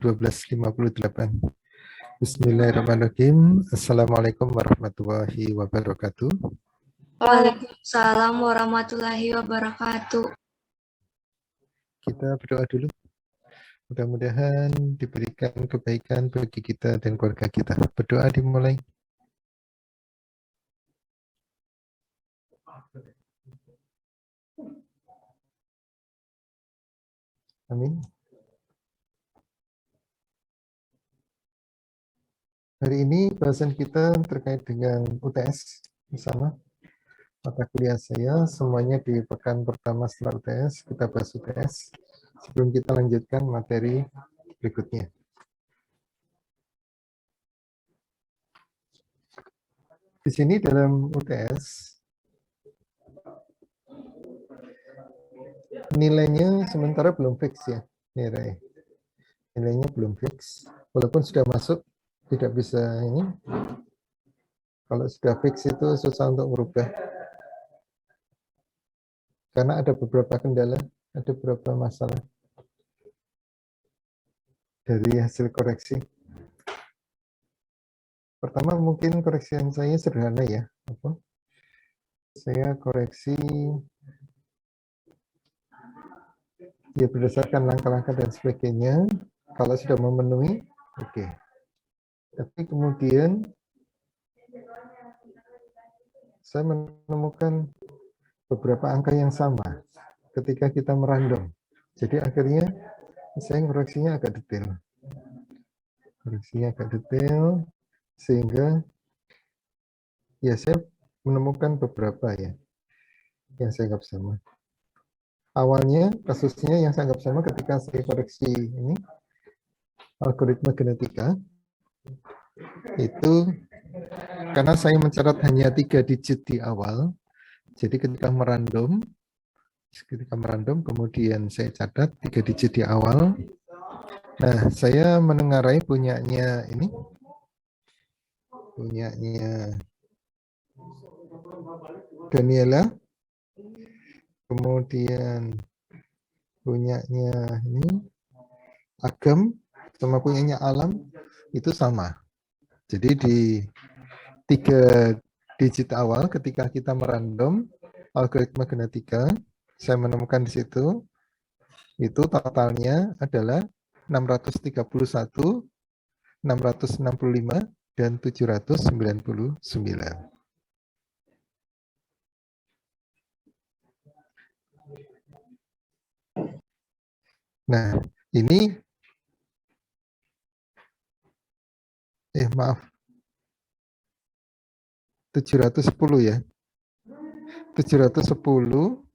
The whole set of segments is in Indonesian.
12.58. Bismillahirrahmanirrahim. Assalamualaikum warahmatullahi wabarakatuh. Waalaikumsalam warahmatullahi wabarakatuh. Kita berdoa dulu. Mudah-mudahan diberikan kebaikan bagi kita dan keluarga kita. Berdoa dimulai. Amin. Hari ini bahasan kita terkait dengan UTS bersama mata kuliah saya. Semuanya di pekan pertama setelah UTS, kita bahas UTS. Sebelum kita lanjutkan materi berikutnya. Di sini dalam UTS, nilainya sementara belum fix ya, nilainya belum fix. Walaupun sudah masuk, tidak bisa ini. Kalau sudah fix itu susah untuk merubah. Karena ada beberapa kendala, ada beberapa masalah dari hasil koreksi. Pertama mungkin koreksian saya sederhana ya. Saya koreksi ya berdasarkan langkah-langkah dan sebagainya. Kalau sudah memenuhi, oke. Tapi kemudian saya menemukan beberapa angka yang sama ketika kita merandom. Jadi akhirnya saya koreksinya agak detail. Sehingga ya saya menemukan beberapa ya yang saya anggap sama. Awalnya kasusnya yang saya anggap sama ketika saya koreksi ini algoritma genetika itu karena saya mencatat hanya 3 digit di awal. Jadi ketika merandom kemudian saya catat 3 digit di awal. Nah, saya menengarai punyanya Daniela, kemudian punyanya ini Agam, sama punyanya Alam itu sama. Jadi di 3 digit awal ketika kita merandom algoritma genetika, saya menemukan di situ itu totalnya adalah 631, 665, dan 799. Nah, ini maaf. 710 ya. 710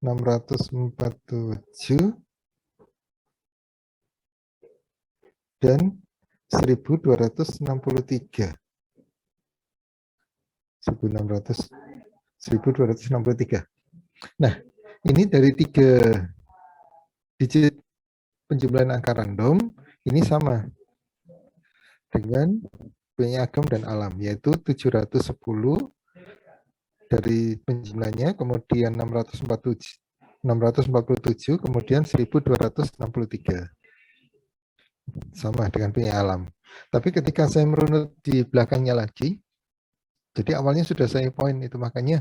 647 dan 1263. 1263. Nah, ini dari 3 digit penjumlahan angka random, ini sama dengan punya Agam dan Alam, yaitu 710 dari penjumlahnya, kemudian 647, kemudian 1263. Sama dengan punya Alam. Tapi ketika saya merunut di belakangnya lagi, jadi awalnya sudah saya poin itu, makanya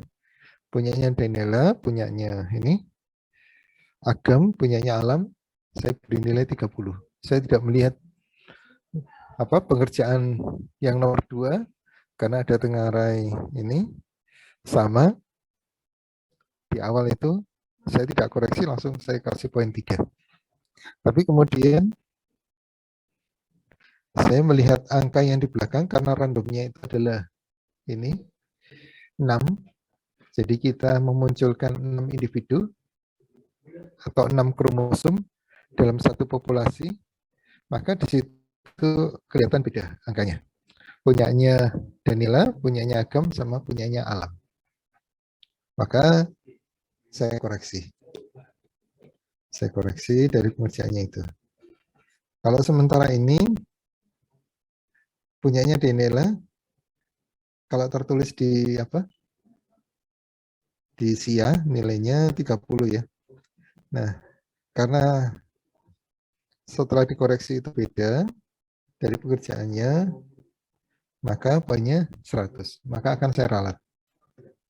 punyanya Daniela, punyanya ini Agam, punyanya Alam, saya beri nilai 30. Saya tidak melihat pengerjaan yang nomor 2 karena ada tengarai ini sama di awal itu, saya tidak koreksi, langsung saya kasih poin 3. Tapi kemudian saya melihat angka yang di belakang karena randomnya itu adalah ini 6. Jadi kita memunculkan 6 individu atau 6 kromosom dalam satu populasi, maka di situ kelihatan beda angkanya. Punyanya Danila, punyanya Agam, sama punyanya Alam. Maka saya koreksi. Saya koreksi dari pengerjaannya itu. Kalau sementara ini punyanya Danila, kalau tertulis di di SIA nilainya 30 ya. Nah, karena setelah dikoreksi itu beda dari pekerjaannya, maka poinnya 100. Maka akan saya ralat.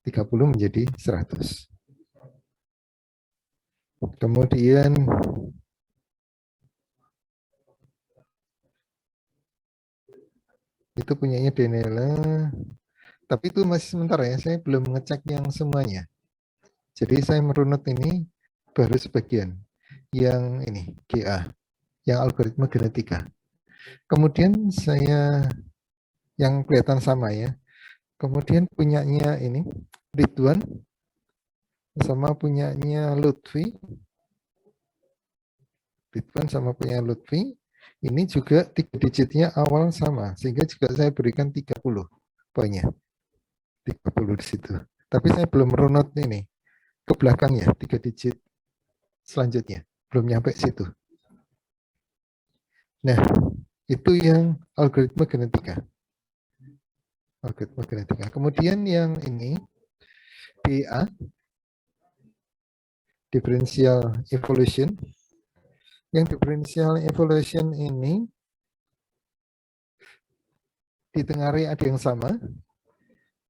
30 menjadi 100. Kemudian itu punyanya Denela. Tapi itu masih sementara ya, saya belum ngecek yang semuanya. Jadi saya merunut ini baru sebagian. Yang ini, GA, yang algoritma genetika. Kemudian saya, yang kelihatan sama ya, kemudian punyanya ini, Ridwan, sama punyanya Lutfi. Ridwan sama punya Lutfi, ini juga 3 digitnya awal sama, sehingga juga saya berikan 30 poinnya. 30 di situ. Tapi saya belum merunut ini ke belakangnya 3 digit selanjutnya, belum nyampe situ. Nah, itu yang algoritma genetika. Algoritma genetika. Kemudian yang ini DA, differential evolution. Yang differential evolution ini ditengarai ada yang sama.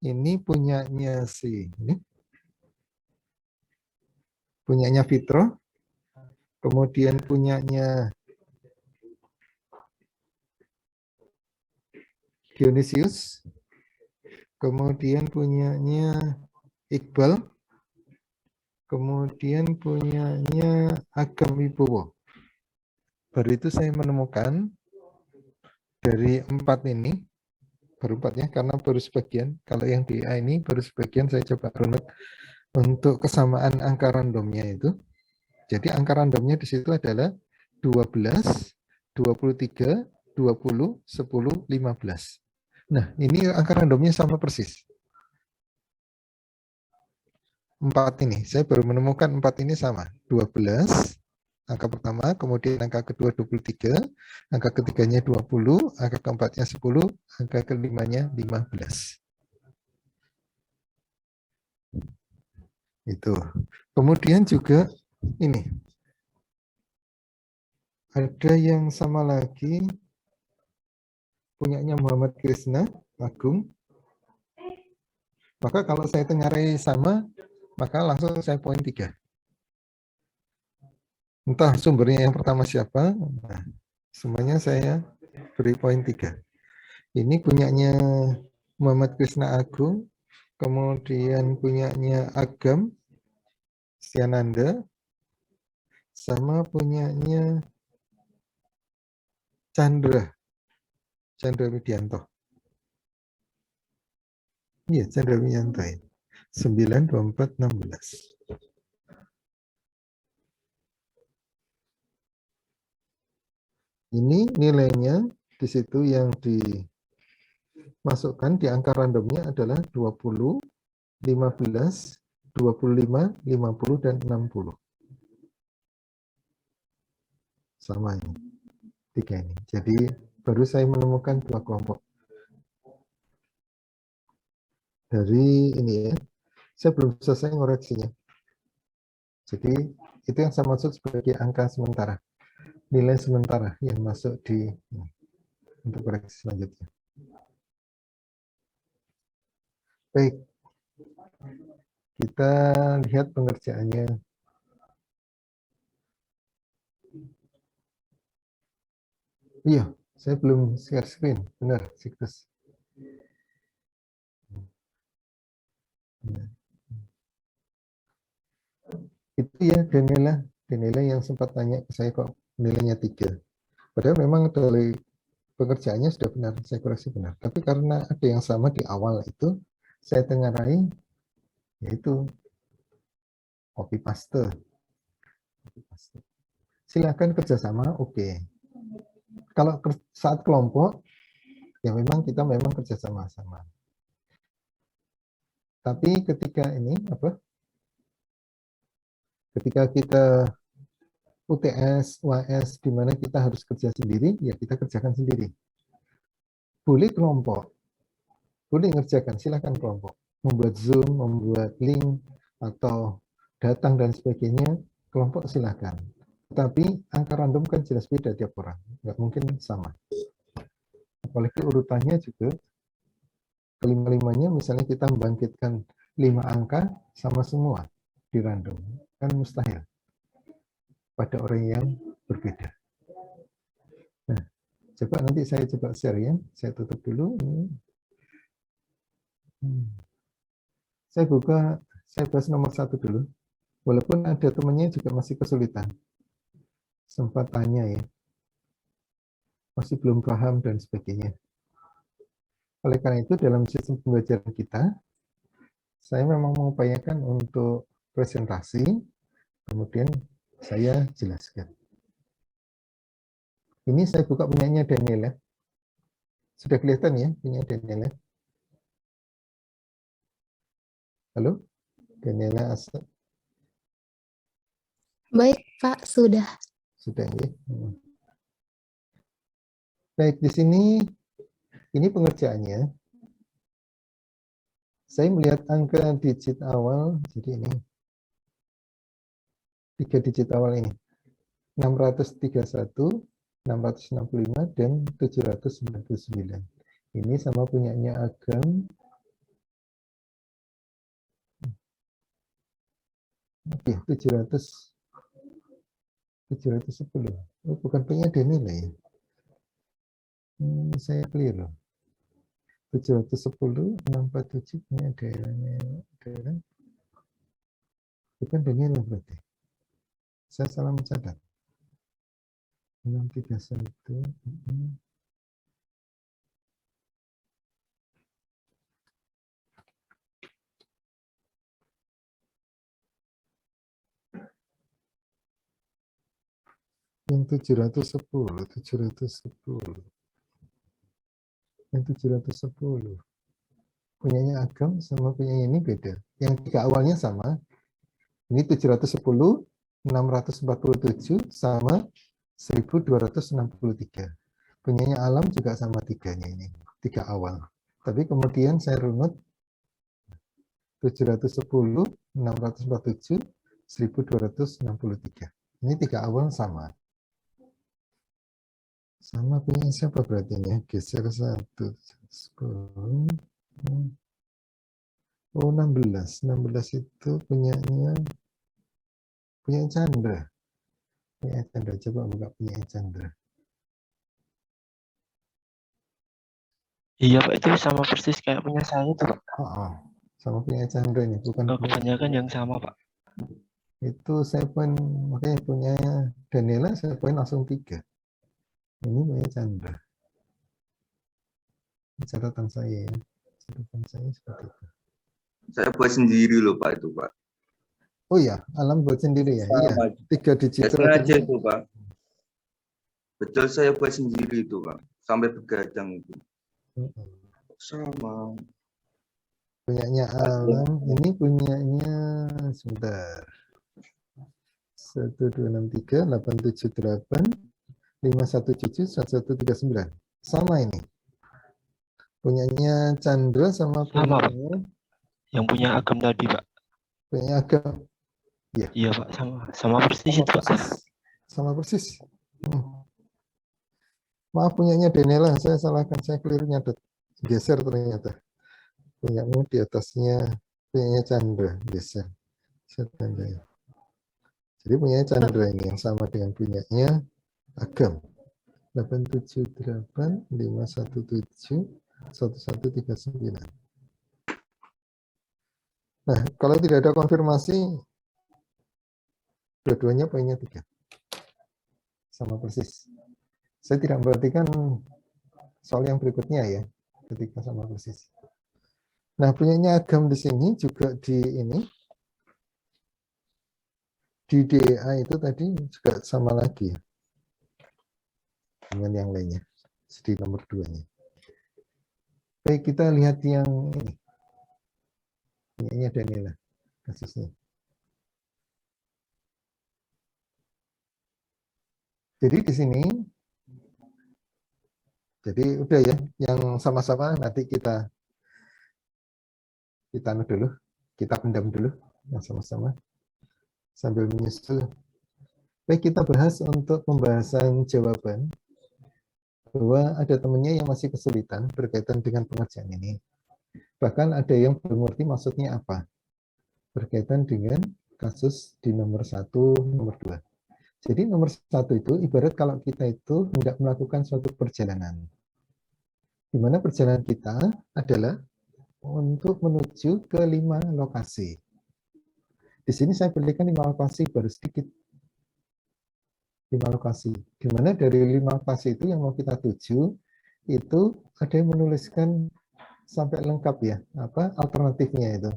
Ini punyanya si ini. Punyanya Vitro. Kemudian punyanya Dionysius. Kemudian punyanya Iqbal. Kemudian punyanya Agam Wibowo. Baru itu saya menemukan dari 4 ini, baru 4 ya, karena baru sebagian. Kalau yang DA ini baru sebagian, saya coba runut untuk kesamaan angka randomnya itu. Jadi angka randomnya di situ adalah 12, 23, 20, 10, 15. Nah, ini angka randomnya sama persis. 4 ini, saya baru menemukan 4 ini sama. 12, angka pertama, kemudian angka kedua 23, angka ketiganya 20, angka keempatnya 10, angka kelimanya 15. Itu. Kemudian juga ini. Ada yang sama lagi, punyanya Muhammad Krishna Agung. Maka kalau saya tengarai sama, maka langsung saya poin 3. Entah sumbernya yang pertama siapa, nah, semuanya saya beri poin 3. Ini punyanya Muhammad Krishna Agung, kemudian punyanya Agam Stiananda, sama punyanya Chandra Widianto. Iya, Chandra Widianto. 9, 24, 16. Ini nilainya di situ yang dimasukkan di angka randomnya adalah 20, 15, 25, 50, dan 60. Sama ini. 3 ini. Jadi baru saya menemukan 2 kelompok. Dari ini ya, saya belum selesai ngoreksinya. Jadi itu yang saya maksud sebagai angka sementara. Nilai sementara yang masuk di untuk koreksi selanjutnya. Baik, kita lihat pengerjaannya. Iya, saya belum share screen. Benar, siklus. Itu ya Daniela yang sempat tanya ke saya kok nilainya 3. Padahal memang dari pengerjaannya sudah benar, saya koreksi benar. Tapi karena ada yang sama di awal itu, saya tengarai, yaitu copy paste. Silakan kerjasama, oke. Kalau saat kelompok, ya memang kita kerjasama-sama. Tapi ketika ini ketika kita UTS, UAS, di mana kita harus kerja sendiri, ya kita kerjakan sendiri. Boleh kelompok, boleh ngerjakan, silakan kelompok. Membuat Zoom, membuat link, atau datang dan sebagainya, kelompok silahkan. Tapi angka random kan jelas beda tiap orang, nggak mungkin sama. Apalagi urutannya juga kelima-limanya, misalnya kita membangkitkan 5 angka sama semua di random, kan mustahil pada orang yang berbeda. Nah, coba nanti saya coba share ya, saya tutup dulu. Saya bahas nomor 1 dulu. Walaupun ada temannya juga masih kesulitan. Sempat tanya ya. Masih belum paham dan sebagainya. Oleh karena itu dalam sistem pembelajaran kita, saya memang mengupayakan untuk presentasi, kemudian saya jelaskan. Ini saya buka punyanya Daniel ya. Sudah kelihatan ya punya Daniel ya? Halo? Daniela Asa. Baik, Pak, sudah. Sudah ya. Baik, di sini ini pengerjaannya. Saya melihat angka digit awal, jadi ini 3 digit awal ini. 631, 665, dan 799. Ini sama punyanya Agam. Oke, 710. Oh, bukan punya Danila ya. Saya keliru. 710, 647 punya daerah. Bukan Danila berarti. Saya salah mencatat. 631. Yang 710. Yang 710. Punyanya Agam sama punyanya ini beda. Yang 3 awalnya sama. Ini 710, 647 sama 1263. Punyanya Alam juga sama 3-nya ini. 3 awal. Tapi kemudian saya runut 710, 647, 1263. Ini 3 awal sama. Sama punya siapa berarti ini? Geser 1. 10. Oh, 16. 16 itu punyanya Chandra. Punya Chandra. Coba buka punya Chandra. Iya Pak, itu sama persis kayak punya saya itu Pak. Sama punya Chandra ini. Bukan kebanyakan yang sama Pak. Itu saya poin, makanya punya Daniela saya poin langsung 3. Ini punya Chandra. Catatan saya ya. Catatan saya seperti itu. Saya buat sendiri loh Pak itu Pak. Oh iya, Alam buat sendiri ya. Iya, 3 digit. Saya sengaja itu Pak. Betul, saya buat sendiri itu Pak. Sampai begadang itu. Sama. Punyanya Alam, ini punyanya sebentar. 1263, 878, 517, 1139. Sama ini. Punyanya Chandra sama punyanya. Yang punya Agam tadi Pak. Punyanya Agam. Iya. Iya Pak, sama persis itu Pak. Sama persis. Maaf punyanya Daniela, saya salahkan, saya keliru nyatet. Geser ternyata. Punyamu di atasnya punyanya Chandra, geser. Jadi punyanya Chandra ini yang sama dengan punyanya Agam. 878, 517, 1139. Nah, kalau tidak ada konfirmasi, dua-duanya poinnya 3. Sama persis. Saya tidak memperhatikan soal yang berikutnya ya, ketika sama persis. Nah, punyanya Agam di sini juga di ini, di DEA itu tadi juga sama lagi dengan yang lainnya, di nomor 2-nya. Baik, kita lihat yang ini. Ini Daniela kasusnya. Jadi di sini, jadi udah ya, yang sama-sama nanti kita dulu, kita pendam dulu. Nah, sama-sama sambil menyusul. Baik, kita bahas untuk pembahasan jawaban bahwa ada temannya yang masih kesulitan berkaitan dengan pengerjaan ini. Bahkan ada yang belum mengerti maksudnya apa berkaitan dengan kasus di nomor 1, nomor 2. Jadi nomor 1 itu ibarat kalau kita itu hendak melakukan suatu perjalanan. Di mana perjalanan kita adalah untuk menuju ke 5 lokasi. Di sini saya pilihkan 5 lokasi baru sedikit. 5 lokasi. Di mana dari 5 lokasi itu yang mau kita tuju, itu ada yang menuliskan sampai lengkap ya, apa alternatifnya itu.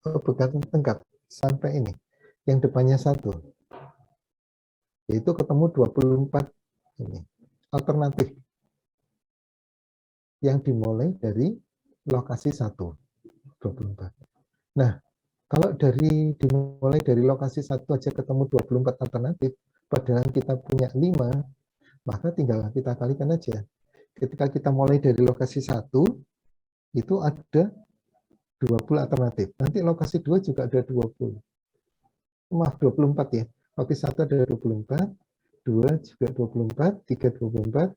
Oh, bukan lengkap, sampai ini. Yang depannya 1. Yaitu ketemu 24 ini. Alternatif. Yang dimulai dari lokasi 1. 24. Nah, kalau dimulai dari lokasi 1 aja ketemu 24 alternatif, padahal kita punya 5, maka tinggal kita kalikan aja. Ketika kita mulai dari lokasi 1, itu ada 20 alternatif. Nanti lokasi 2 juga ada 20. Maaf, 24 ya. Lokasi 1 ada 24, 2 juga 24, 3 24,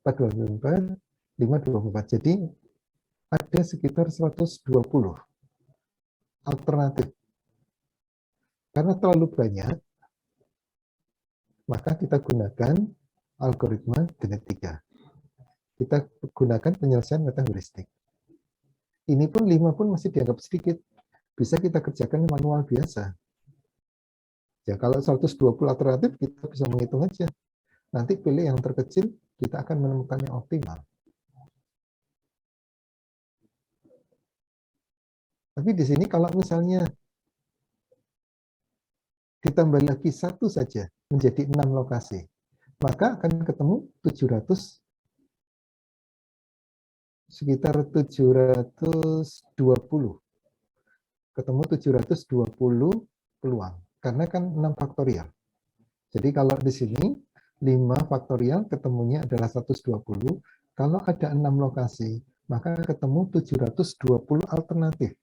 4 24, 5 24. Jadi ada sekitar 120 alternatif. Karena terlalu banyak, maka kita gunakan algoritma genetika. Kita gunakan penyelesaian metaheuristik. Ini pun 5 pun masih dianggap sedikit. Bisa kita kerjakan manual biasa. Ya, kalau 120 alternatif, kita bisa menghitung aja. Nanti pilih yang terkecil, kita akan menemukan yang optimal. Tapi di sini kalau misalnya ditambah lagi 1 saja menjadi 6 lokasi, maka akan ketemu 700, sekitar 720. Ketemu 720 peluang. Karena kan 6 faktorial. Jadi kalau di sini 5 faktorial ketemunya adalah 120. Kalau ada 6 lokasi, maka ketemu 720 alternatif.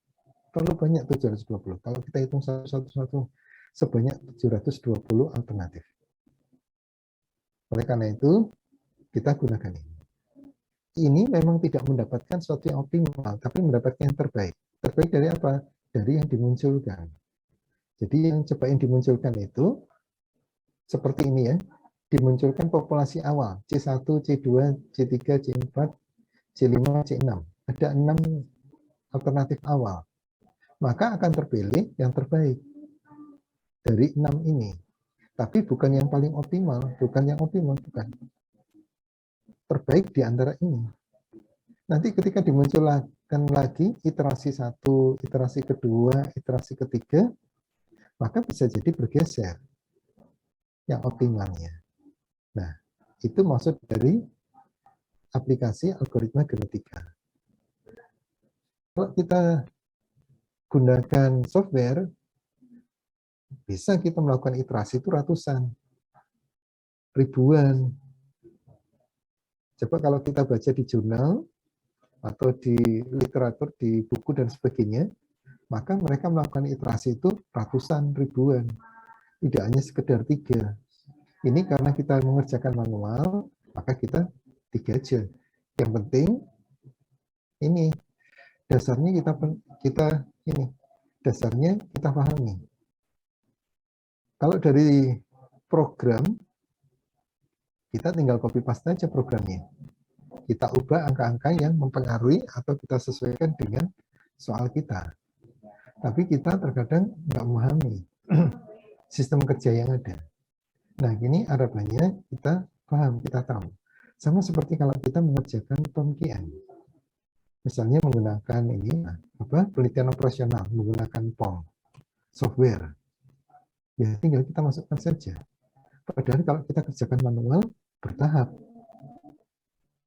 Terlalu banyak 720. Kalau kita hitung satu-satu sebanyak 720 alternatif. Oleh karena itu, kita gunakan ini. Ini memang tidak mendapatkan sesuatu yang optimal, tapi mendapatkan yang terbaik. Terbaik dari apa? Dari yang dimunculkan. Jadi yang coba yang dimunculkan itu seperti ini ya. Dimunculkan populasi awal, C1, C2, C3, C4, C5, C6. Ada 6 alternatif awal. Maka akan terpilih yang terbaik dari 6 ini. Tapi bukan yang paling optimal, bukan. Terbaik di antara ini. Nanti ketika dimunculkan lagi iterasi 1, iterasi kedua, iterasi ketiga, maka bisa jadi bergeser yang optimalnya. Nah, itu maksud dari aplikasi algoritma genetika. Kalau kita gunakan software, bisa kita melakukan iterasi itu ratusan, ribuan. Coba kalau kita baca di jurnal, atau di literatur, di buku dan sebagainya, maka mereka melakukan iterasi itu ratusan, ribuan. Tidak hanya sekedar 3. Ini karena kita mengerjakan manual, maka kita 3 aja. Yang penting, ini, dasarnya dasarnya kita pahami. Kalau dari program, kita tinggal copy paste aja programnya. Kita ubah angka-angka yang mempengaruhi atau kita sesuaikan dengan soal kita. Tapi kita terkadang nggak memahami sistem kerja yang ada. Nah, ini harapannya kita paham, kita tahu. Sama seperti kalau kita mengerjakan pemikiran. Misalnya menggunakan ini penelitian operasional, menggunakan POM, software. Ya, tinggal kita masukkan saja. Padahal kalau kita kerjakan manual, bertahap.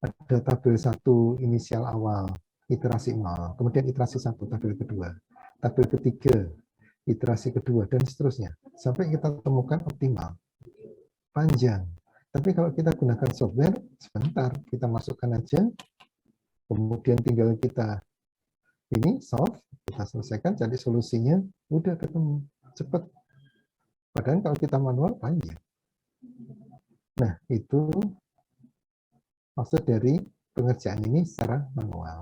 Ada tabel 1 inisial awal, iterasi 0, kemudian iterasi 1, tabel kedua, tabel ketiga, iterasi kedua, dan seterusnya. Sampai kita temukan optimal. Panjang. Tapi kalau kita gunakan software, sebentar, kita masukkan aja, kemudian tinggal kita Ini solve, kita selesaikan, cari solusinya, udah ketemu, cepat. Padahal kalau kita manual panjang. Nah, itu maksud dari pengerjaan ini secara manual.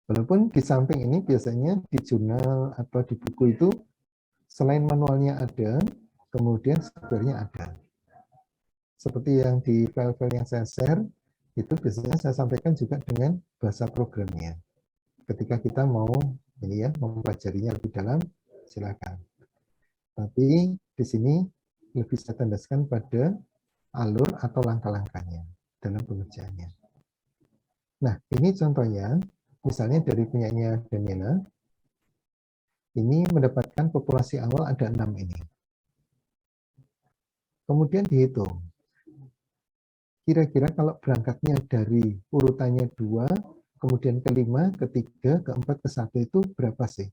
Walaupun di samping ini biasanya di jurnal atau di buku itu selain manualnya ada, kemudian software-nya ada. Seperti yang di file-file yang saya share, itu biasanya saya sampaikan juga dengan bahasa programnya. Ketika kita mau ini ya mempelajarinya lebih dalam, silakan. Tapi di sini lebih saya tandaskan pada alur atau langkah-langkahnya dalam pengerjaannya. Nah, ini contohnya, misalnya dari punyanya Daniela, ini mendapatkan populasi awal ada 6 ini. Kemudian dihitung. Kira-kira kalau berangkatnya dari urutannya 2, kemudian ke-5, ke-3, ke-4, ke-1 itu berapa sih?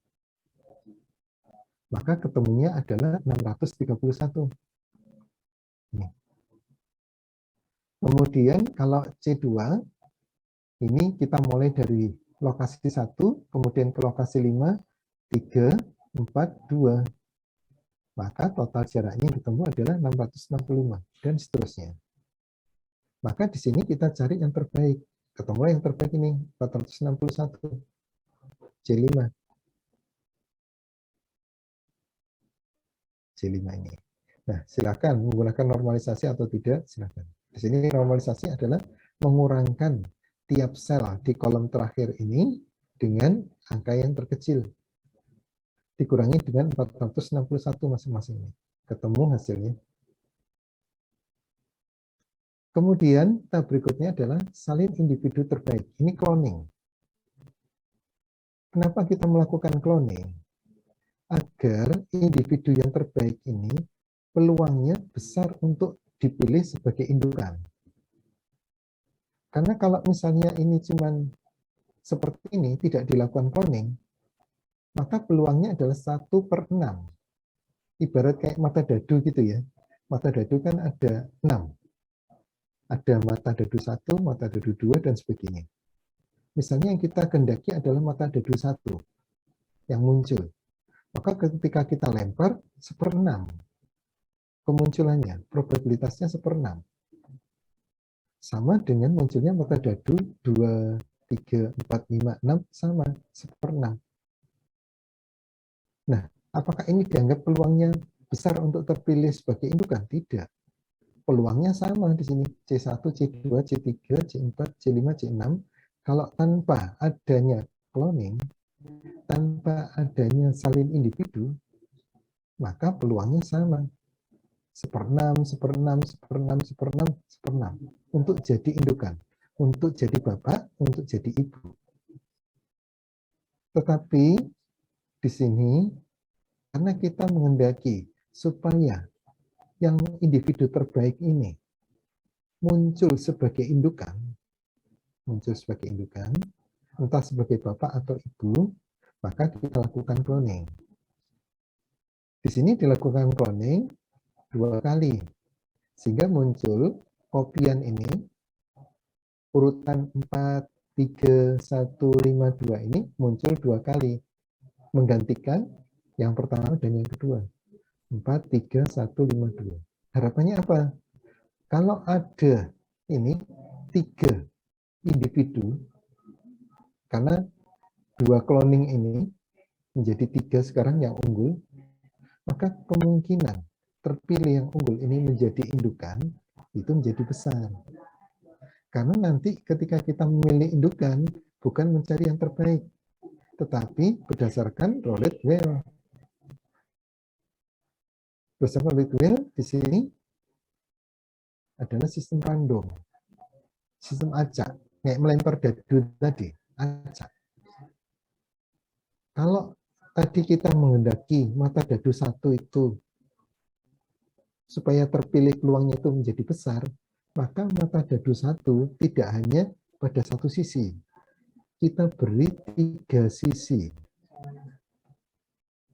Maka ketemunya adalah 631. Ini. Kemudian kalau C2, ini kita mulai dari lokasi 1, kemudian ke lokasi 5, 3, 4, 2. Maka total jaraknya yang ketemu adalah 665, dan seterusnya. Maka di sini kita cari yang terbaik. Ketemu yang terbaik ini, 461. C5. C5 ini. Nah, silakan menggunakan normalisasi atau tidak, silakan. Di sini normalisasi adalah mengurangkan tiap sel di kolom terakhir ini dengan angka yang terkecil. Dikurangi dengan 461 masing-masing. Ketemu hasilnya. Kemudian tahap berikutnya adalah salin individu terbaik. Ini cloning. Kenapa kita melakukan cloning? Agar individu yang terbaik ini peluangnya besar untuk dipilih sebagai indukan. Karena kalau misalnya ini cuman seperti ini, tidak dilakukan cloning, maka peluangnya adalah 1/6. Ibarat kayak mata dadu gitu ya. Mata dadu kan ada 6. Ada mata dadu 1, mata dadu 2, dan sebagainya. Misalnya yang kita kehendaki adalah mata dadu 1 yang muncul. Maka ketika kita lempar, 1/6. Kemunculannya, probabilitasnya 1/6. Sama dengan munculnya mata dadu 2, 3, 4, 5, 6, sama, 1/6. Nah, apakah ini dianggap peluangnya besar untuk terpilih sebagai indukan? Tidak. Peluangnya sama di sini, C1, C2, C3, C4, C5, C6. Kalau tanpa adanya cloning, tanpa adanya salin individu, maka peluangnya sama. 1/6, 1/6, 1/6, 1/6, 1/6. Untuk jadi indukan, untuk jadi bapak, untuk jadi ibu. Tetapi di sini, karena kita menghendaki supaya yang individu terbaik ini muncul sebagai indukan, entah sebagai bapak atau ibu, maka kita lakukan cloning. Di sini dilakukan cloning 2 kali, sehingga muncul kopian ini, urutan 4, 3, 1, 5, 2 ini muncul 2 kali, menggantikan yang pertama dan yang kedua. 4, 3, 1, 5, 2. Harapannya apa? Kalau ada ini 3 individu, karena 2 cloning ini menjadi 3 sekarang yang unggul, maka kemungkinan terpilih yang unggul ini menjadi indukan itu menjadi besar. Karena nanti ketika kita memilih indukan, bukan mencari yang terbaik, tetapi berdasarkan Rowlet Wheel. Berdasarkan Rowlet Wheel di sini adalah sistem random, sistem acak, kayak melempar dadu tadi, acak. Kalau tadi kita menghendaki mata dadu 1 itu supaya terpilih peluangnya itu menjadi besar, maka mata dadu 1 tidak hanya pada satu sisi. Kita beri 3 sisi.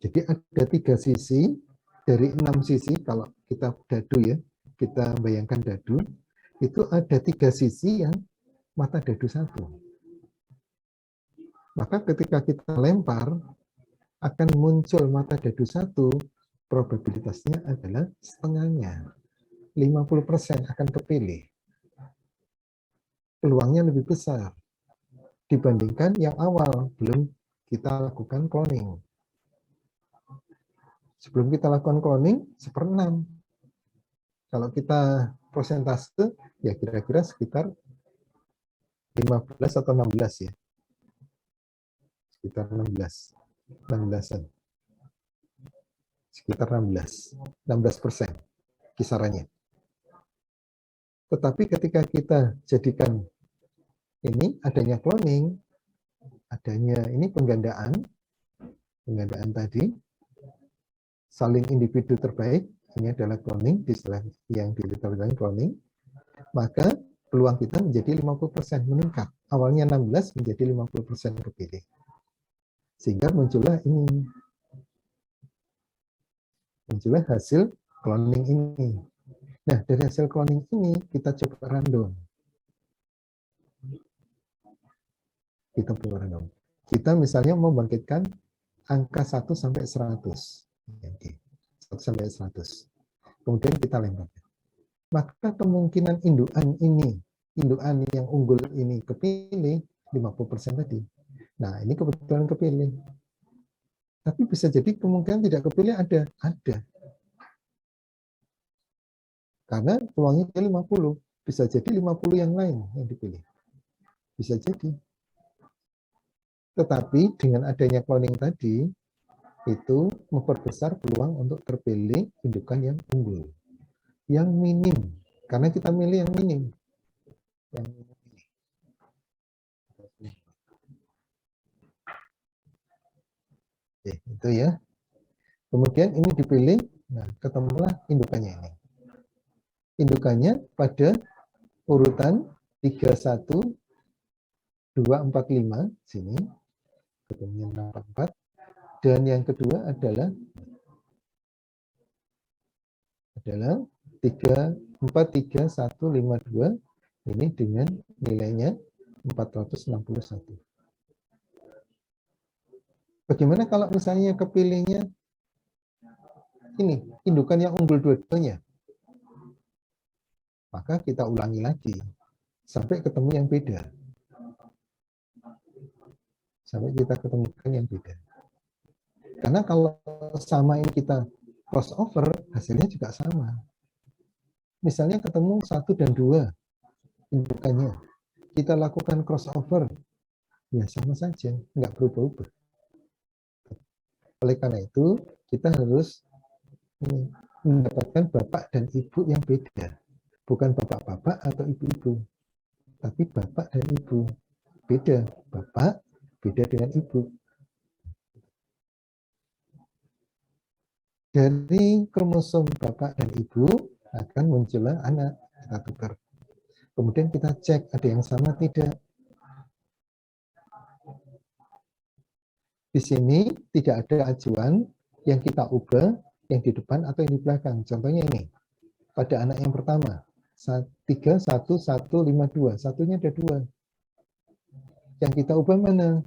Jadi ada 3 sisi, dari 6 sisi, kalau kita dadu ya, kita bayangkan dadu, itu ada 3 sisi yang mata dadu 1. Maka ketika kita lempar, akan muncul mata dadu 1, probabilitasnya adalah setengahnya. 50% akan kepilih. Peluangnya lebih besar dibandingkan yang awal, belum kita lakukan cloning. Sebelum kita lakukan cloning, 1/6. Kalau kita persentase, ya kira-kira sekitar 15 atau 16 ya. Sekitar 16-an. Sekitar 16% kisarannya. Tetapi ketika kita jadikan ini adanya cloning, adanya ini penggandaan tadi, saling individu terbaik, ini adalah cloning, istilah yang diterjemahkan cloning, maka peluang kita menjadi 50% meningkat. Awalnya 16 menjadi 50% kepilih. Sehingga muncullah hasil cloning ini. Nah, dari hasil cloning ini kita coba random. Kita misalnya membangkitkan angka 1 sampai 100. Oke. 1 sampai 100. Kemudian kita lempar. Maka kemungkinan indukan yang unggul ini kepilih 50% tadi. Nah, ini kebetulan kepilih. Tapi bisa jadi kemungkinan tidak kepilih ada. Karena peluangnya 50. Bisa jadi 50 yang lain yang dipilih. Bisa jadi. Tetapi dengan adanya cloning tadi, itu memperbesar peluang untuk terpilih indukan yang unggul. Yang minim. Karena kita milih yang minim. Yang minim. Oke, itu ya. Kemudian ini dipilih, nah ketemulah indukannya ini. Indukannya pada urutan 31, 2, 4, 5 sini. Ketemunya 84. Dan yang kedua adalah 3, 4, 3, 1, 5, 2. Ini dengan nilainya 461. Bagaimana kalau misalnya kepilihnya ini, indukan yang unggul dua-duanya? Maka kita ulangi lagi sampai ketemu yang beda. Sampai kita ketemukan yang beda. Karena kalau sama ini kita crossover, hasilnya juga sama. Misalnya ketemu 1 dan 2 indukannya. Kita lakukan crossover, ya sama saja, nggak berubah-ubah. Oleh karena itu, kita harus mendapatkan bapak dan ibu yang beda. Bukan bapak-bapak atau ibu-ibu, tapi bapak dan ibu. Beda, bapak beda dengan ibu. Dari kromosom bapak dan ibu akan muncullah anak, kita tukar. Kemudian kita cek ada yang sama tidak. Di sini tidak ada acuan yang kita ubah yang di depan atau yang di belakang. Contohnya ini, pada anak yang pertama, 3, 1, 1, 5, 2. Satunya ada 2. Yang kita ubah mana?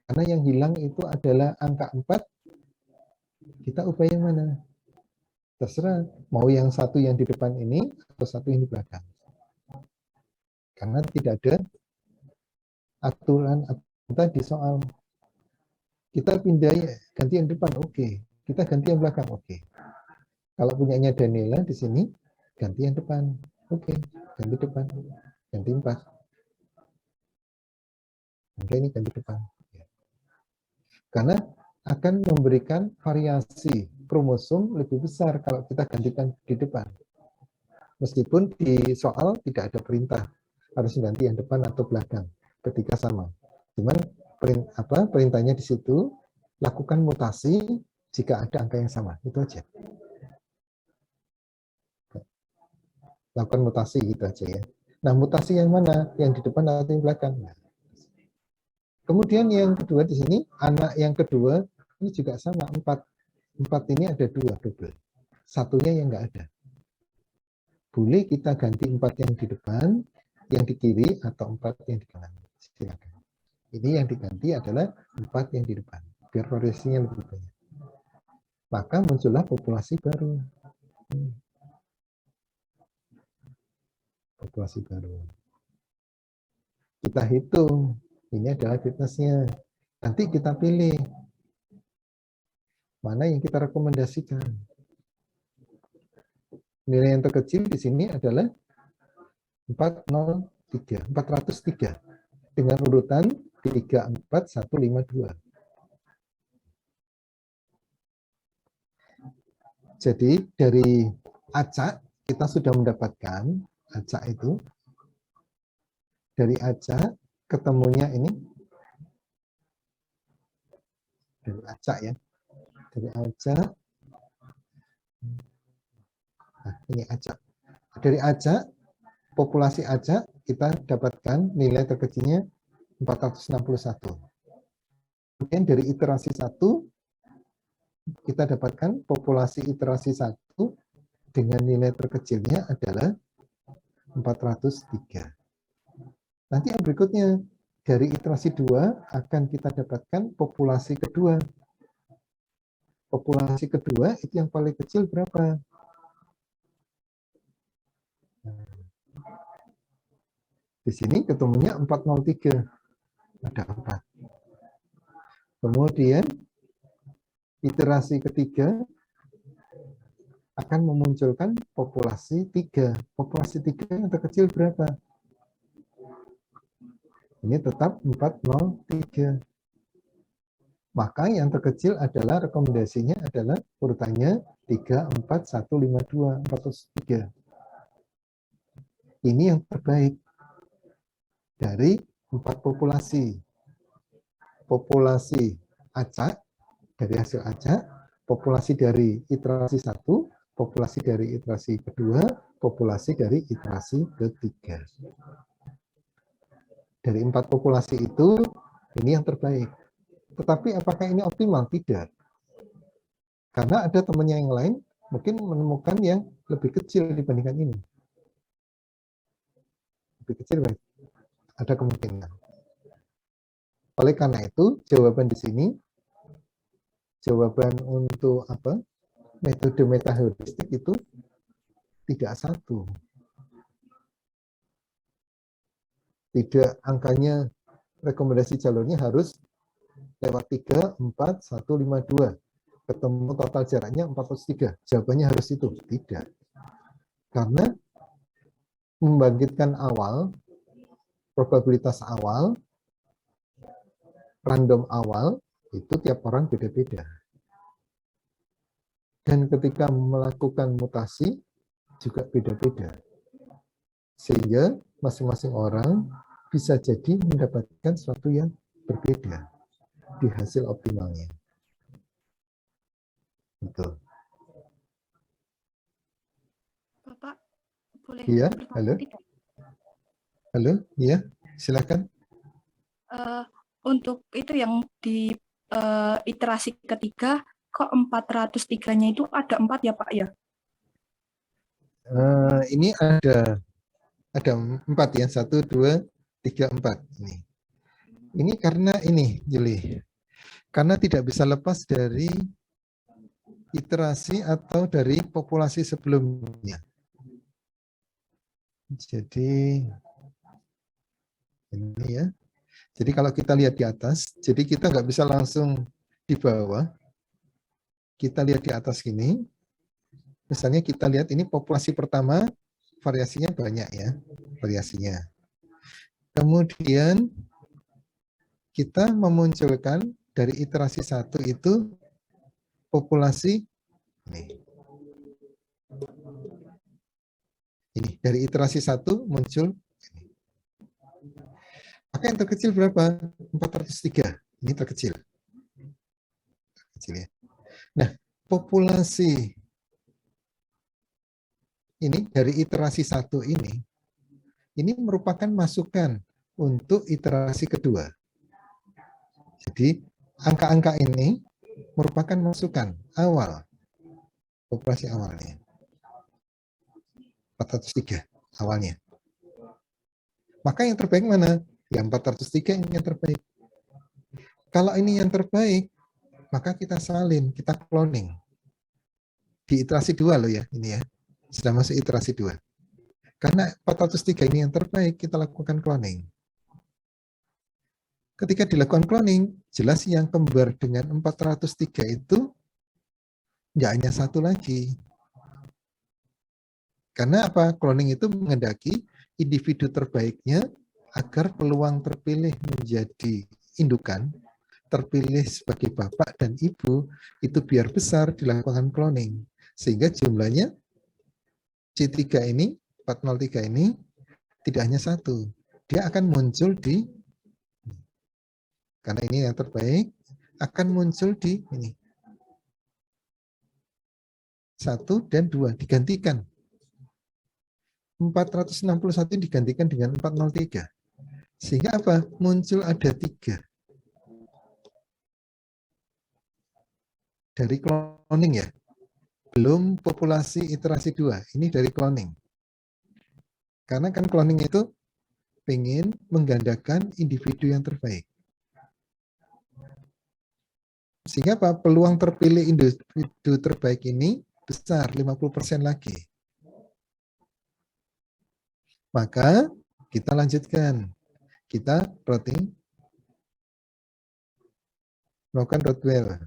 Karena yang hilang itu adalah angka 4. Kita ubah yang mana? Terserah, mau yang satu yang di depan ini atau satu yang di belakang. Karena tidak ada aturan tadi soal kita pindah ganti yang depan, oke. Kita ganti yang belakang, oke. Kalau punyanya Daniela di sini, ganti yang depan, oke. Ganti depan, ganti 4. Maka ini ganti depan. Karena akan memberikan variasi kromosom lebih besar kalau kita gantikan di depan. Meskipun di soal tidak ada perintah harus ganti yang depan atau belakang ketika sama. Cuman perintahnya di situ lakukan mutasi jika ada angka yang sama. Itu aja. Lakukan mutasi gitu aja ya. Nah, mutasi yang mana? Yang di depan atau yang belakang? Nah. Kemudian yang kedua di sini, anak yang kedua ini juga sama 4. 4 ini ada 2 double. Satunya yang enggak ada. Boleh kita ganti 4 yang di depan, yang di kiri, atau 4 yang di kanan. Silakan. Ini yang diganti adalah 4 yang di depan, biar variasinya lebih banyak. Maka muncullah populasi baru. Populasi baru. Kita hitung, ini adalah fitnessnya. Nanti kita pilih mana yang kita rekomendasikan. Nilai yang terkecil di sini adalah 403 dengan urutan 3, 4, 1, 5, 2. Jadi dari acak kita sudah mendapatkan acak itu. Dari acak ketemunya ini. Dari acak ya. Dari acak. Nah, ini acak. Dari acak, populasi acak kita dapatkan nilai terkecilnya 461. Kemudian dari iterasi 1 kita dapatkan populasi iterasi 1 dengan nilai terkecilnya adalah 403. Nanti yang berikutnya dari iterasi 2 akan kita dapatkan populasi kedua. Populasi kedua itu yang paling kecil berapa? Di sini ketemunya 403. Ada 4. Kemudian iterasi ketiga akan memunculkan populasi 3. Populasi 3 yang terkecil berapa? Ini tetap 403. Maka yang terkecil adalah rekomendasinya adalah urutannya 3, 4, 1, 5, 2, 403. Ini yang terbaik dari 4 populasi. Populasi acak, dari hasil acak, populasi dari iterasi 1, populasi dari iterasi kedua, populasi dari iterasi ketiga. Dari 4 populasi itu, ini yang terbaik. Tetapi apakah ini optimal? Tidak. Karena ada temannya yang lain, mungkin menemukan yang lebih kecil dibandingkan ini. Lebih kecil, baik. Ada kemungkinan. Oleh karena itu, jawaban di sini, jawaban untuk apa? Metode metaheuristik itu tidak satu. Tidak angkanya rekomendasi jalurnya harus lewat 3, 4, 1, 5, 2. Ketemu total jaraknya 403. Jawabannya harus itu. Tidak. Karena membangkitkan awal, probabilitas awal, random awal, itu tiap orang beda-beda. Dan ketika melakukan mutasi, juga beda-beda. Sehingga masing-masing orang bisa jadi mendapatkan sesuatu yang berbeda di hasil optimalnya. Betul. Bapak, boleh Iya, bertanya halo. tidak? Halo, iya, silakan. Untuk itu yang di iterasi ketiga, kok 403-nya itu ada 4 ya Pak ya? Ini ada 4 ya, 1, 2, 3, 4. Ini karena ini, Juli. Karena tidak bisa lepas dari iterasi atau dari populasi sebelumnya. Jadi ini ya. Jadi kalau kita lihat di atas, jadi kita nggak bisa langsung di bawah. Kita lihat di atas ini. Misalnya kita lihat ini populasi pertama, variasinya banyak ya, variasinya. Kemudian kita memunculkan dari iterasi 1 itu populasi ini dari iterasi 1 muncul ini. Maka yang terkecil berapa? 403. Ini terkecil. Terkecil ya. Nah, populasi ini dari iterasi 1 ini merupakan masukan untuk iterasi kedua. Jadi angka-angka ini merupakan masukan awal, populasi awalnya. 403 awalnya. Maka yang terbaik mana? Ya 403 ini yang terbaik. Kalau ini yang terbaik, maka kita salin, kita cloning. Di iterasi 2 loh ya, ini ya. Sudah masuk iterasi 2. Karena 403 ini yang terbaik, kita lakukan cloning. Ketika dilakukan cloning, jelas yang kembar dengan 403 itu nggak hanya satu lagi. Karena apa? Cloning itu menghendaki individu terbaiknya agar peluang terpilih menjadi indukan, terpilih sebagai bapak dan ibu, itu biar besar dilakukan cloning. Sehingga jumlahnya C3 ini, 403 ini, tidak hanya satu. Dia akan muncul di, karena ini yang terbaik, akan muncul di ini. 1 dan 2 digantikan. 461 digantikan dengan 403. Sehingga apa? Muncul ada 3. Dari cloning ya. Belum populasi iterasi 2. Ini dari cloning. Karena kan cloning itu pengen menggandakan individu yang terbaik. Sehingga apa? Peluang terpilih individu terbaik ini besar, 50% lagi. Maka kita lanjutkan. Kita plotting melakukan Rottweiler.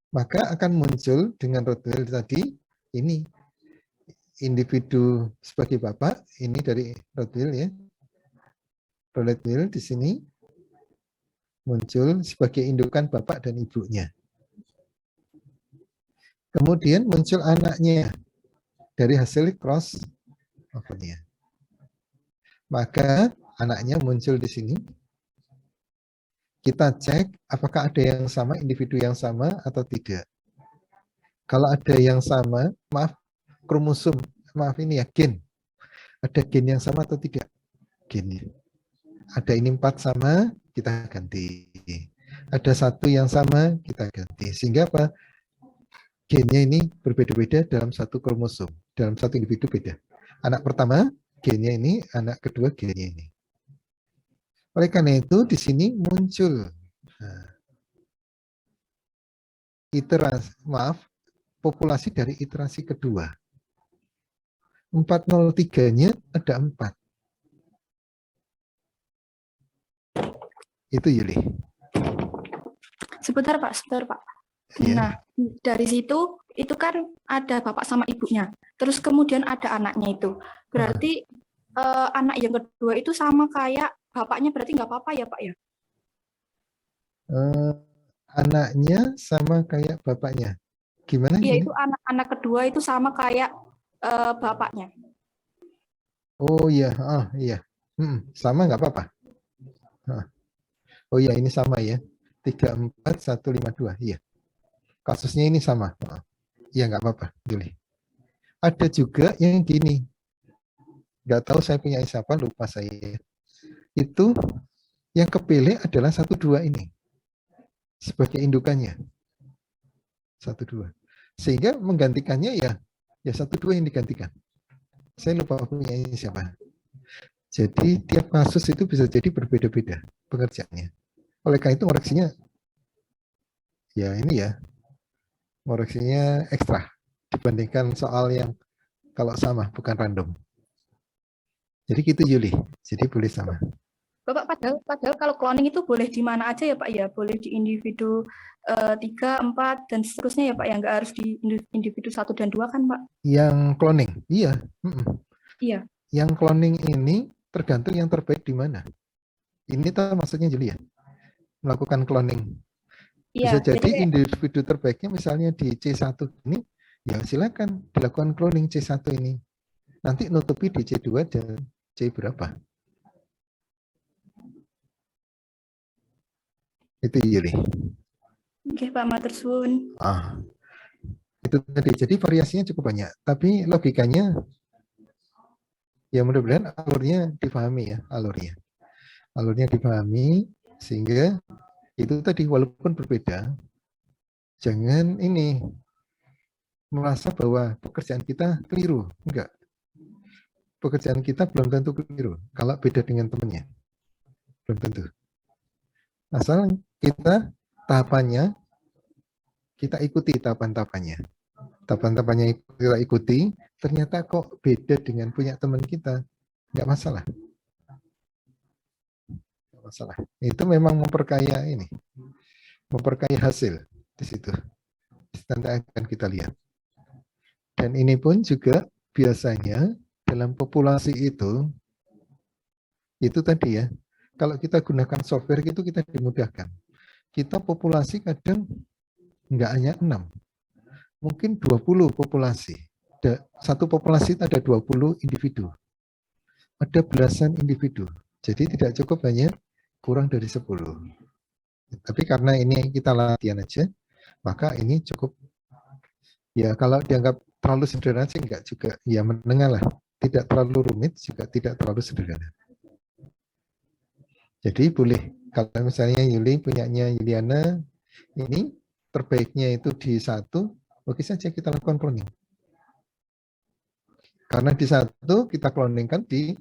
Maka akan muncul dengan Rottweiler tadi, ini individu sebagai bapak, ini dari Rottweiler ya. Rottweiler di sini muncul sebagai indukan bapak dan ibunya. Kemudian muncul anaknya dari hasil cross overnya. Maka anaknya muncul di sini. Kita cek apakah ada yang sama, individu yang sama atau tidak. Kalau ada yang sama, maaf, kromosom, maaf ini ya, gen. Ada gen yang sama atau tidak? Gennya. Ada ini 4 sama, kita ganti. Ada 1 yang sama, kita ganti. Sehingga apa? Gennya ini berbeda-beda dalam satu kromosom. Dalam satu individu beda. Anak pertama, gennya ini. Anak kedua, gennya ini. Oleh karena itu, di sini muncul populasi dari iterasi kedua. 403-nya ada 4. Itu Yuli. Sebentar Pak. Ya. Nah, dari situ itu kan ada bapak sama ibunya. Terus kemudian ada anaknya itu. Berarti anak yang kedua itu sama kayak bapaknya, berarti nggak apa-apa ya Pak ya? Anaknya sama kayak bapaknya. Gimana? Iya, itu anak kedua itu sama kayak bapaknya. Oh iya, iya. Sama nggak apa-apa. Oh iya, ini sama ya. 34152, iya. Kasusnya ini sama. Iya, nggak apa-apa, Juli. Ada juga yang gini. Nggak tahu saya punya siapa, lupa saya. Itu yang kepilih adalah 12 ini. Sebagai indukannya. 12. Sehingga menggantikannya ya 12 yang digantikan. Saya lupa punya siapa. Jadi tiap kasus itu bisa jadi berbeda-beda pengerjaannya. Oleh karena itu koreksinya ya ini ya, koreksinya ekstra dibandingkan soal yang kalau sama bukan random. Jadi gitu Yuli. Jadi boleh sama. Bapak, padahal kalau cloning itu boleh di mana aja ya Pak ya? Boleh di individu 3, 4 dan seterusnya ya Pak, yang nggak harus di individu 1 dan 2 kan Pak? Yang cloning, iya. Iya. Yang cloning ini tergantung yang terbaik di mana. Ini tuh maksudnya Juli ya, melakukan cloning. Bisa jadi individu terbaiknya misalnya di C1 ini, ya silakan dilakukan cloning C1 ini. Nanti nutupi di C2 dan C berapa. Itu Yuli. Oke Pak, matur suwun. Itu tadi. Jadi variasinya cukup banyak. Tapi logikanya, ya mudah-mudahan alurnya dipahami ya, alurnya. Alurnya dipahami sehingga itu tadi walaupun berbeda, jangan ini merasa bahwa pekerjaan kita keliru. Enggak. Pekerjaan kita belum tentu keliru kalau beda dengan temannya. Belum tentu. Asal kita tahapannya, kita ikuti tahapan-tahapannya. Tahapan-tahapannya kita ikuti, ternyata kok beda dengan punya teman kita. Enggak masalah. Enggak masalah. Itu memang memperkaya ini. Memperkaya hasil di situ. Nanti akan kita lihat. Dan ini pun juga biasanya dalam populasi itu tadi ya, kalau kita gunakan software itu kita dimudahkan. Kita populasi kadang nggak hanya 6, mungkin 20 populasi. Satu populasi ada 20 individu. Ada belasan individu. Jadi tidak cukup hanya kurang dari 10. Tapi karena ini kita latihan aja, maka ini cukup. Ya kalau dianggap terlalu sederhana sih enggak juga. Ya menengah lah. Tidak terlalu rumit, juga tidak terlalu sederhana. Jadi boleh. Kalau misalnya Yuli punyanya Yuliana, ini terbaiknya itu di 1, oke saja kita lakukan cloning. Karena di 1 kita cloningkan di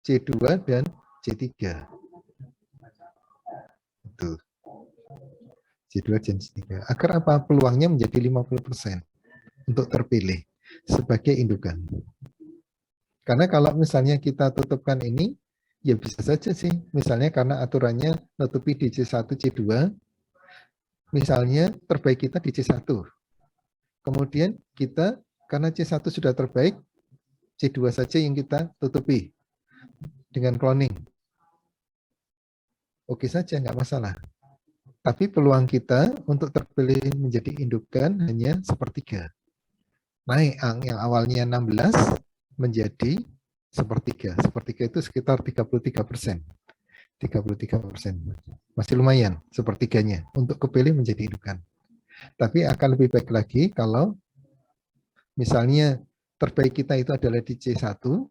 C2 dan C3. Itu. C2 dan C3. Agar apa? Peluangnya menjadi 50% untuk terpilih sebagai indukan. Karena kalau misalnya kita tutupkan ini, ya bisa saja sih. Misalnya karena aturannya nutupi di C1, C2, misalnya terbaik kita di C1. Kemudian kita, karena C1 sudah terbaik, C2 saja yang kita tutupi dengan cloning. Oke saja, nggak masalah. Tapi peluang kita untuk terpilih menjadi indukan hanya 1/3. Naik yang awalnya 16 menjadi 1/3. 1/3 itu sekitar 33%. 33%. Masih lumayan 1/3-nya untuk kepilih menjadi indukan. Tapi akan lebih baik lagi kalau misalnya terbaik kita itu adalah di C1,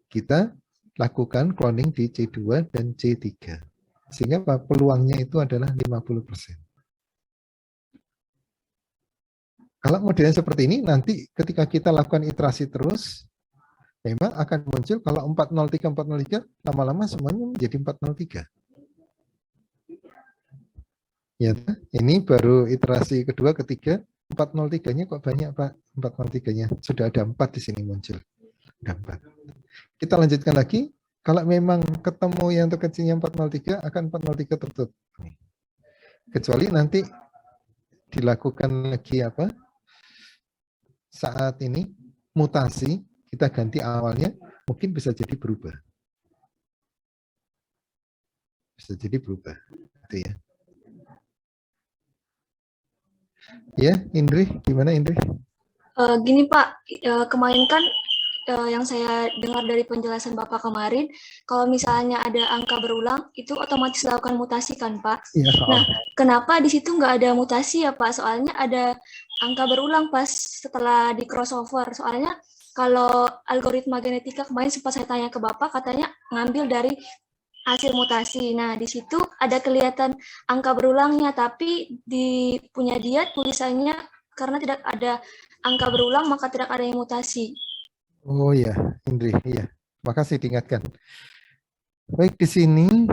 kita lakukan cloning di C2 dan C3. Sehingga peluangnya itu adalah 50%. Kalau modelnya seperti ini, nanti ketika kita lakukan iterasi terus, memang akan muncul kalau 403, lama-lama semuanya menjadi 403. Ya, ini baru iterasi kedua, ketiga, 403-nya kok banyak Pak? 403-nya sudah ada 4 di sini muncul. Ada 4. Kita lanjutkan lagi. Kalau memang ketemu yang terkecilnya 403, akan 403 tertutup. Kecuali nanti dilakukan lagi apa? Saat ini mutasi, kita ganti awalnya, mungkin bisa jadi berubah. Bisa jadi berubah. Itu ya. Ya, Indri, gimana Indri? Gini Pak, kemarin kan yang saya dengar dari penjelasan Bapak kemarin, kalau misalnya ada angka berulang, itu otomatis dilakukan mutasi kan Pak? Iya, Nah, kenapa di situ nggak ada mutasi ya Pak? Soalnya ada angka berulang pas setelah di crossover. Soalnya kalau algoritma genetika kemarin sempat saya tanya ke Bapak, katanya ngambil dari hasil mutasi. Nah, di situ ada kelihatan angka berulangnya, tapi di punya dia tulisannya karena tidak ada angka berulang, maka tidak ada yang mutasi. Oh ya, Indri, iya. Makasih diingatkan. Baik, di sini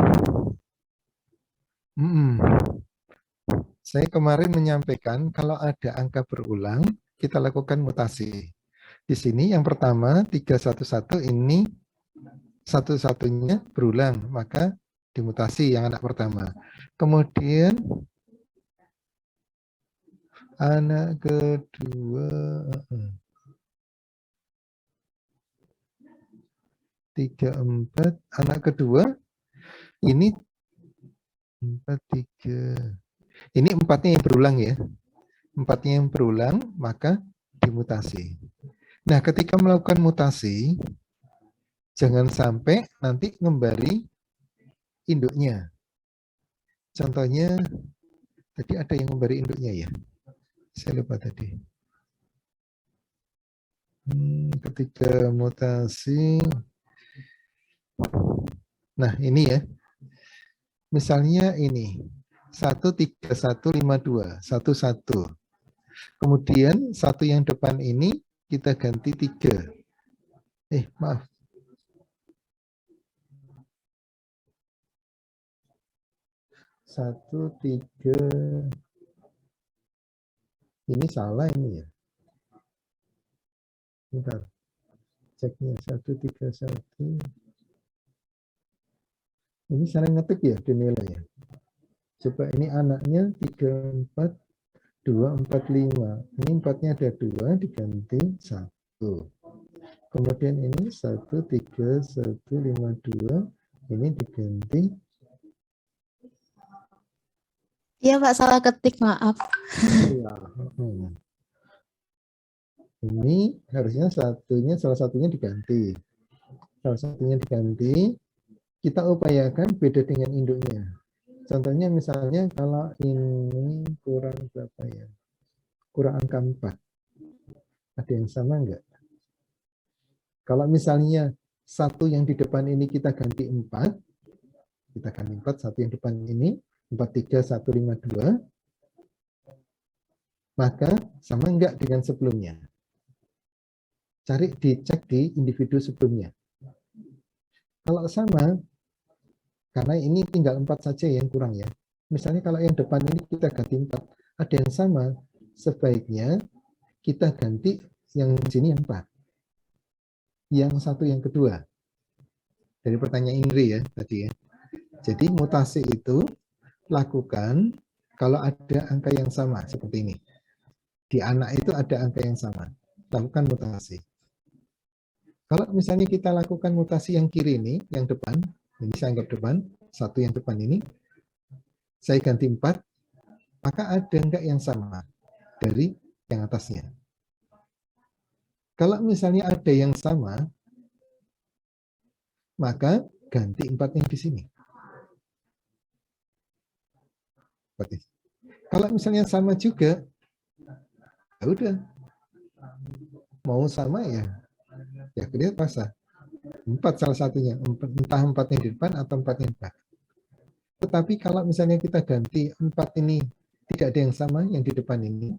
saya kemarin menyampaikan kalau ada angka berulang, kita lakukan mutasi. Di sini yang pertama 311 ini satu-satunya berulang, maka dimutasi yang anak pertama. Kemudian anak kedua 34, anak kedua ini 43. Ini 4-nya yang berulang ya. 4-nya yang berulang, maka dimutasi. Nah, ketika melakukan mutasi, jangan sampai nanti ngembari induknya. Contohnya, tadi ada yang ngembari induknya ya. Saya lupa tadi. Ketika mutasi, nah ini ya. Misalnya ini 13152 11. Kemudian satu yang depan ini kita ganti 3. Maaf. Satu, 3. Ini salah ini ya. Bentar. Ceknya 1, 3, 1. Ini salah ngetik ya dinilai ya. Coba ini anaknya 3, 4, 2, 4, 5. Ini 4-nya ada 2 diganti 1. Kemudian ini 1, 3, 1, 5, 2. Ini diganti. Iya Pak, salah ketik, maaf. Ya. Ini harusnya salah satunya diganti. Salah satunya diganti. Kita upayakan beda dengan induknya. Contohnya misalnya kalau ini kurang berapa ya? Kurang angka 4. Ada yang sama enggak? Kalau misalnya satu yang di depan ini kita ganti 4. Kita ganti 4, satu yang depan ini. 4, 3, 1, 5, 2. Maka sama enggak dengan sebelumnya? Dicek di individu sebelumnya. Kalau sama, karena ini tinggal 4 saja yang kurang ya. Misalnya kalau yang depan ini kita ganti 4, ada yang sama, sebaiknya kita ganti yang di sini yang 4. Yang satu yang kedua. Dari pertanyaan Indri ya tadi ya. Jadi mutasi itu lakukan kalau ada angka yang sama seperti ini. Di anak itu ada angka yang sama. Lakukan mutasi. Kalau misalnya kita lakukan mutasi yang kiri ini, yang depan, ini saya anggap depan, satu yang depan ini, saya ganti 4, maka ada enggak yang sama dari yang atasnya. Kalau misalnya ada yang sama, maka ganti 4 yang di sini. Kalau misalnya sama juga, ya udah. Mau sama ya kita pasang 4 salah satunya, entah 4 yang di depan atau 4 yang di belakang. Tetapi kalau misalnya kita ganti 4 ini tidak ada yang sama yang di depan ini,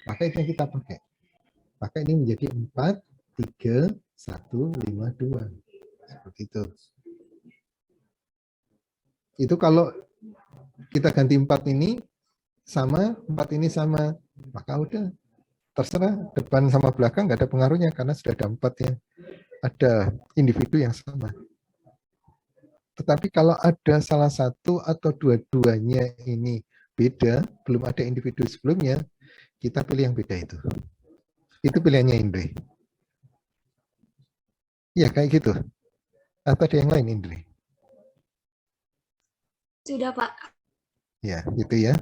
maka itu yang kita pakai. Maka ini menjadi 4, 3, 1, 5, 2. Seperti itu. Itu kalau kita ganti 4 ini sama, 4 ini sama, maka udah terserah depan sama belakang nggak ada pengaruhnya karena sudah ada 4 yang ada individu yang sama. Tetapi kalau ada salah satu atau dua-duanya ini beda, belum ada individu sebelumnya, kita pilih yang beda itu. Itu pilihannya Indri. Ya kayak gitu. Atau ada yang lain Indri? Sudah Pak. Ya, gitu ya.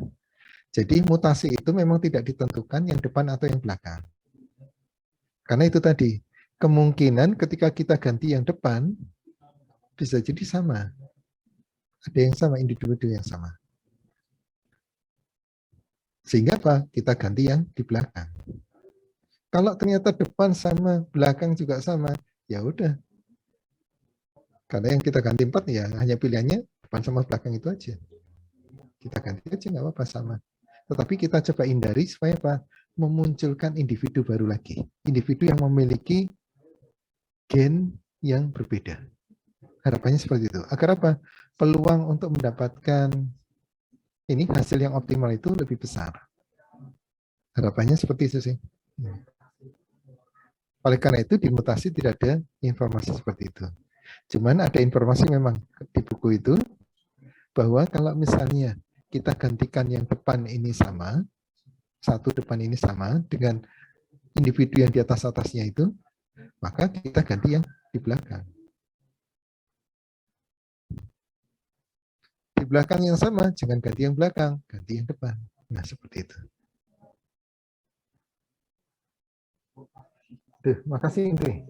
Jadi mutasi itu memang tidak ditentukan yang depan atau yang belakang. Karena itu tadi, kemungkinan ketika kita ganti yang depan, bisa jadi sama. Ada yang sama, individu yang sama. Sehingga apa? Kita ganti yang di belakang. Kalau ternyata depan sama, belakang juga sama, ya udah. Karena yang kita ganti 4 ya hanya pilihannya depan sama belakang itu aja. Kita ganti aja nggak apa-apa sama. Tetapi kita coba hindari supaya apa? Memunculkan individu baru lagi. Individu yang memiliki gen yang berbeda. Harapannya seperti itu. Agar apa? Peluang untuk mendapatkan ini hasil yang optimal itu lebih besar. Harapannya seperti itu sih. Oleh karena itu di mutasi tidak ada informasi seperti itu. Cuman ada informasi memang di buku itu bahwa kalau misalnya kita gantikan yang depan ini sama, satu depan ini sama dengan individu yang di atas-atasnya itu, maka kita ganti yang di belakang. Di belakang yang sama, jangan ganti yang belakang, ganti yang depan. Nah, seperti itu. Makasih Indri.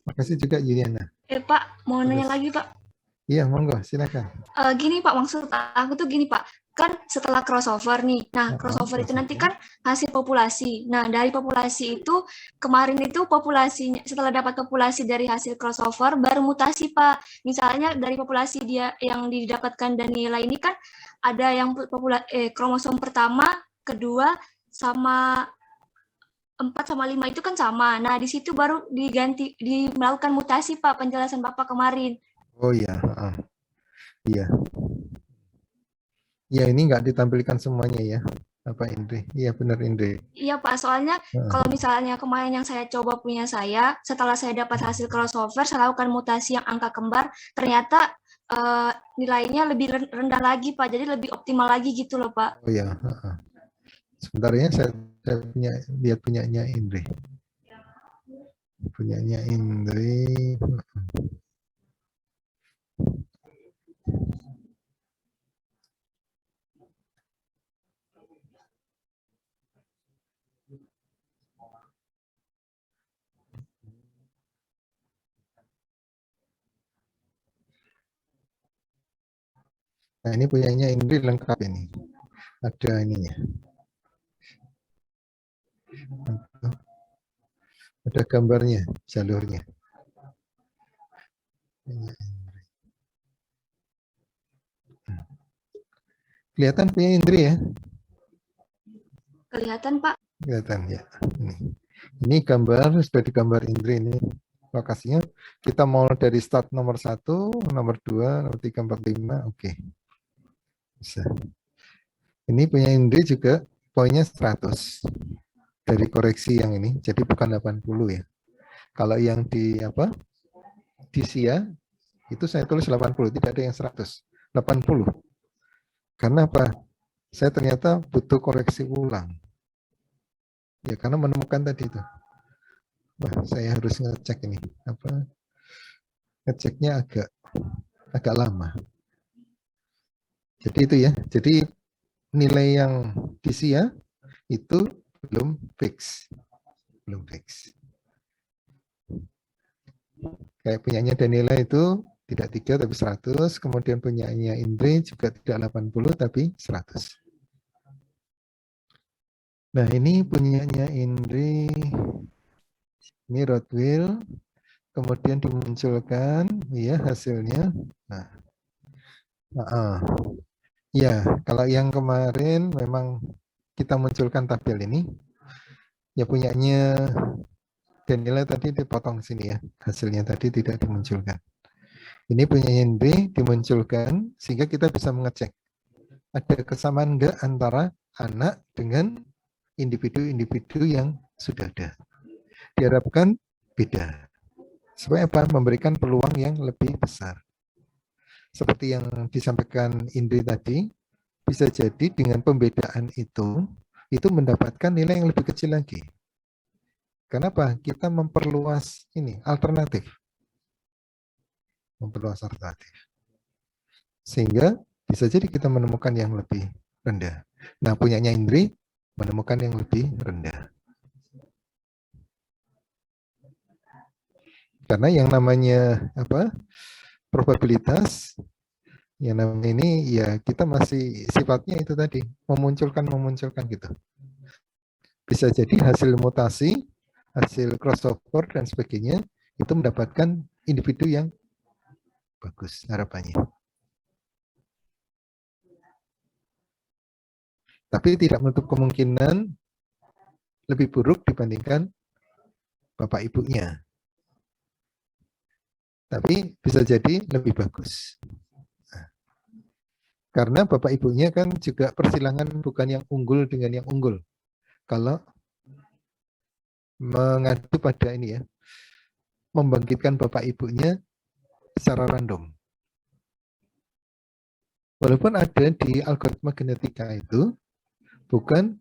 Makasih juga Yuliana. Pak, mau nanya lagi Pak. Iya, monggo, silakan. Gini Pak, maksud aku tuh gini Pak, kan setelah crossover nih, nah crossover itu nanti kan hasil populasi. Nah dari populasi itu, kemarin itu populasinya, setelah dapat populasi dari hasil crossover, baru mutasi Pak. Misalnya dari populasi dia yang didapatkan dan nilai ini kan, ada yang kromosom pertama kedua sama 4 sama 5 itu kan sama. Nah, di situ baru melakukan mutasi Pak, penjelasan Bapak kemarin. Oh iya, iya. Ya ini nggak ditampilkan semuanya ya, apa Indri? Iya benar Indri. Iya Pak, soalnya kalau misalnya kemarin yang saya coba punya saya, setelah saya dapat hasil crossover, saya lakukan mutasi yang angka kembar, ternyata nilainya lebih rendah lagi Pak, jadi lebih optimal lagi gitu loh Pak. Oh ya, sebentar ya, saya punya lihat punyanya Indri. Punyanya Indri. Nah ini punyanya Indri lengkap ini. Ada ininya. Ada gambarnya, jalurnya. Kelihatan punya Indri ya? Kelihatan Pak? Kelihatan ya. Ini gambar, sudah digambar Indri ini. Lokasinya kita mau dari start nomor 1, nomor 2, nomor 3, 4, 5. Oke. Bisa. Ini punya Indri juga poinnya 100. Dari koreksi yang ini, jadi bukan 80 ya. Kalau yang di apa? Di SIA itu saya tulis 80, tidak ada yang 100. 80. Karena apa? Saya ternyata butuh koreksi ulang. Ya karena menemukan tadi itu. Wah, saya harus ngecek ini. Apa? Ngeceknya agak lama. Jadi itu ya. Jadi nilai yang di SIA itu belum fix. Belum fix. Kayak punyanya Danila itu tidak 3 tapi 100, kemudian punyanya Indri juga tidak 80 tapi 100. Nah ini punyanya Indri, ini Rodwell, kemudian dimunculkan ya hasilnya. Nah, ya kalau yang kemarin memang kita munculkan tabel ini, ya punyanya Danila tadi dipotong sini ya, hasilnya tadi tidak dimunculkan. Ini punya Indri dimunculkan sehingga kita bisa mengecek ada kesamaan enggak antara anak dengan individu-individu yang sudah ada. Diharapkan beda. Supaya apa? Memberikan peluang yang lebih besar. Seperti yang disampaikan Indri tadi, bisa jadi dengan pembedaan itu mendapatkan nilai yang lebih kecil lagi. Kenapa? Kita memperluas ini alternatif. Memperluas alternatif. Sehingga bisa jadi kita menemukan yang lebih rendah. Nah, punyanya Indri menemukan yang lebih rendah. Karena yang namanya apa? Probabilitas yang namanya ini ya kita masih sifatnya itu tadi, memunculkan gitu. Bisa jadi hasil mutasi, hasil crossover dan sebagainya itu mendapatkan individu yang bagus harapannya. Tapi tidak menutup kemungkinan lebih buruk dibandingkan bapak ibunya. Tapi bisa jadi lebih bagus. Nah, karena bapak ibunya kan juga persilangan bukan yang unggul dengan yang unggul. Kalau mengacu pada ini ya, membangkitkan bapak ibunya secara random. Walaupun ada di algoritma genetika itu, bukan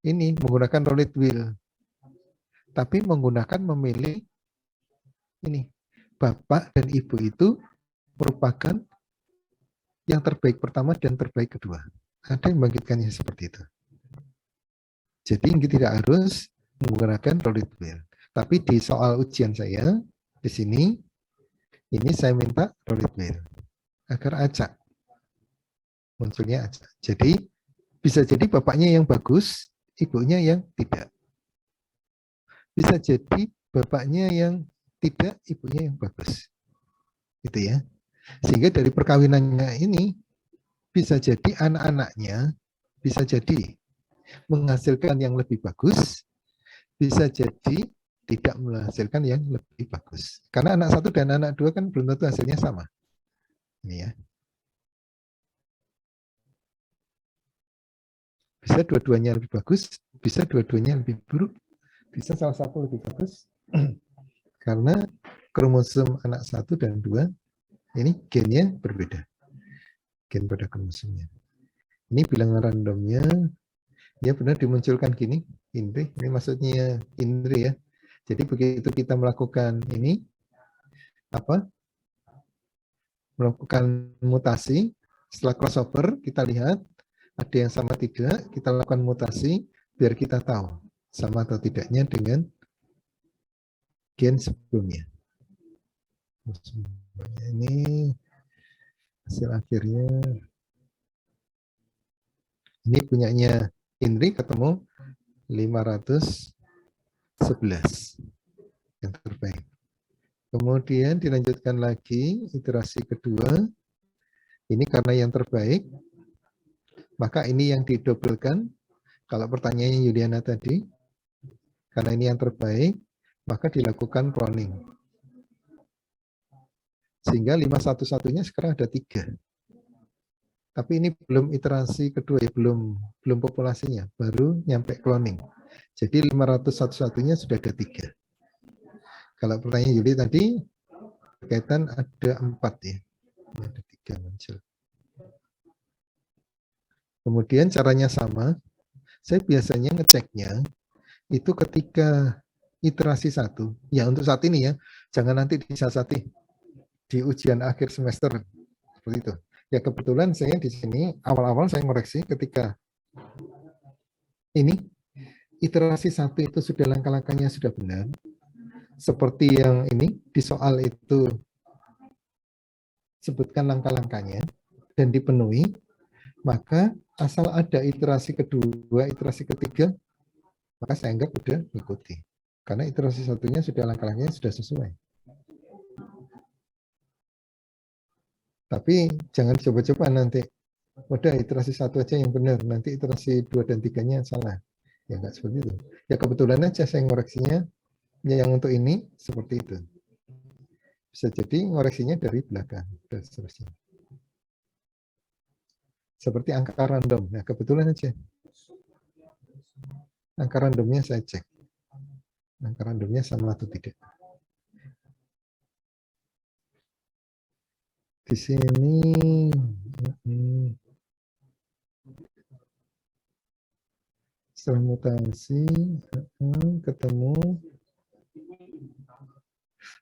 ini menggunakan roulette wheel, tapi menggunakan memilih ini bapak dan ibu itu merupakan yang terbaik pertama dan terbaik kedua. Ada yang membangkitkannya seperti itu. Jadi ini tidak harus menggunakan roulette wheel. Tapi di soal ujian saya di sini ini saya minta roulette wheel agar acak munculnya acak. Jadi bisa jadi bapaknya yang bagus, ibunya yang tidak. Bisa jadi bapaknya yang tidak, ibunya yang bagus. Gitu ya. Sehingga dari perkawinannya ini bisa jadi anak-anaknya bisa jadi menghasilkan yang lebih bagus, bisa jadi tidak menghasilkan yang lebih bagus. Karena anak 1 dan anak 2 kan belum tentu hasilnya sama. Ini ya. Bisa dua-duanya lebih bagus, bisa dua-duanya lebih buruk, bisa salah satu lebih bagus. Karena kromosom anak 1 dan 2 ini gennya berbeda. Gen pada kromosomnya. Ini bilangan randomnya ya benar dimunculkan gini, Indri. Ini maksudnya Indri ya. Jadi begitu kita melakukan ini melakukan mutasi, setelah crossover kita lihat ada yang sama tidak, kita lakukan mutasi biar kita tahu sama atau tidaknya dengan gen sebelumnya. Ini hasil akhirnya. Ini punyanya Indri ketemu 511 yang terbaik. Kemudian dilanjutkan lagi iterasi kedua. Ini karena yang terbaik, maka ini yang didobelkan. Kalau pertanyaannya Yuliana tadi, karena ini yang terbaik, maka dilakukan cloning. Sehingga 511-nya sekarang ada 3. Tapi ini belum iterasi kedua ya, belum populasinya, baru nyampe cloning. Jadi 511-nya sudah ada 3. Kalau pertanyaan Yuli tadi, berkaitan ada 4 ya. Ada 3 muncul. Kemudian caranya sama. Saya biasanya ngeceknya itu ketika iterasi 1. Ya untuk saat ini ya, jangan nanti disiasati di ujian akhir semester. Seperti itu. Ya kebetulan saya di sini awal-awal saya ngoreksi ketika ini iterasi 1 itu sudah langkah-langkahnya sudah benar. Seperti yang ini di soal itu sebutkan langkah-langkahnya dan dipenuhi, maka asal ada iterasi kedua, iterasi ketiga, maka saya anggap sudah mengikuti. Karena iterasi 1-nya sudah langkah-langkahnya sudah sesuai. Tapi jangan coba-coba nanti, udah iterasi 1 aja yang benar, nanti iterasi 2 dan 3-nya salah. Ya enggak seperti itu. Ya kebetulan aja saya ngoreksinya yang untuk ini seperti itu. Bisa jadi ngoreksinya dari belakang dan seterusnya. Seperti angka random. Nah, kebetulan aja. Angka randomnya saya cek. Angka randomnya sama atau tidak. Di sini setelah mutasi ketemu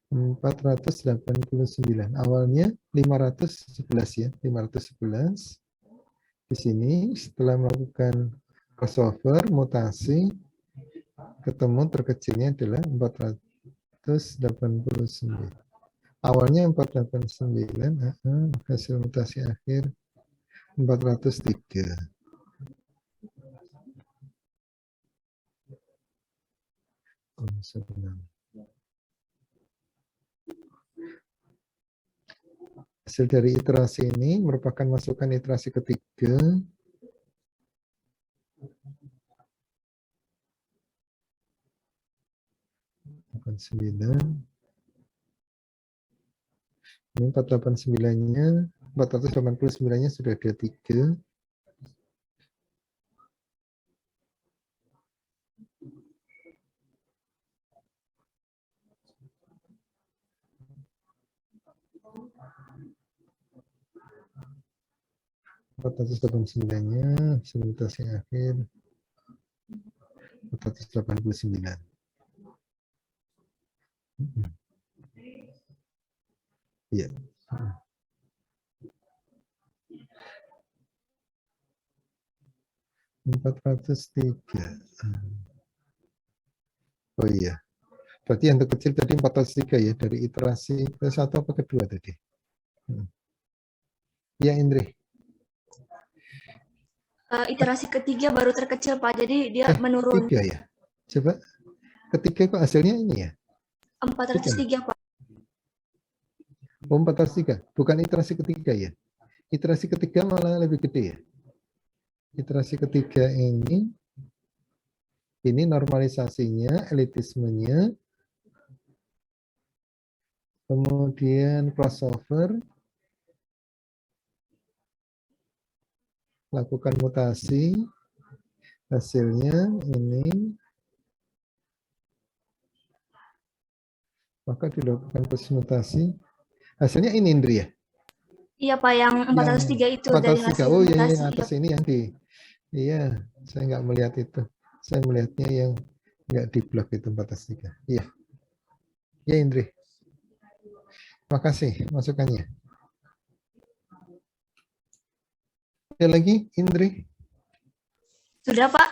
489. Awalnya 511 ya, 511. Di sini setelah melakukan crossover, mutasi, ketemu terkecilnya adalah 489. Awalnya 489, hasil mutasi akhir 403. Hasil dari iterasi ini merupakan masukan iterasi ketiga. Ini 489-nya, 489-nya sudah ada 3. nya simulasi akhir 489. Iya. Oh iya. Berarti yang terkecil tadi 403 ya, dari iterasi ke 1 apa kedua tadi? Ya, Indri. Iterasi ketiga baru terkecil, Pak. Jadi dia menurun. 3 ya? Coba. Ketiga kok hasilnya ini ya? 403, Pak. Oh, 403. Bukan iterasi ketiga ya? Iterasi ketiga malah lebih gede ya? iterasi ketiga ini normalisasinya, elitismenya, kemudian crossover, lakukan mutasi, hasilnya ini, maka dilakukan proses mutasi, hasilnya ini Indri ya? Iya Pak, yang 403 itu dari 403, hasil oh iya, mutasi. yang atas ini yang iya, saya nggak melihat itu. Saya melihatnya yang nggak di blok itu 403. Iya. Ya Indri. Makasih masukannya. Ada lagi Indri? Sudah Pak?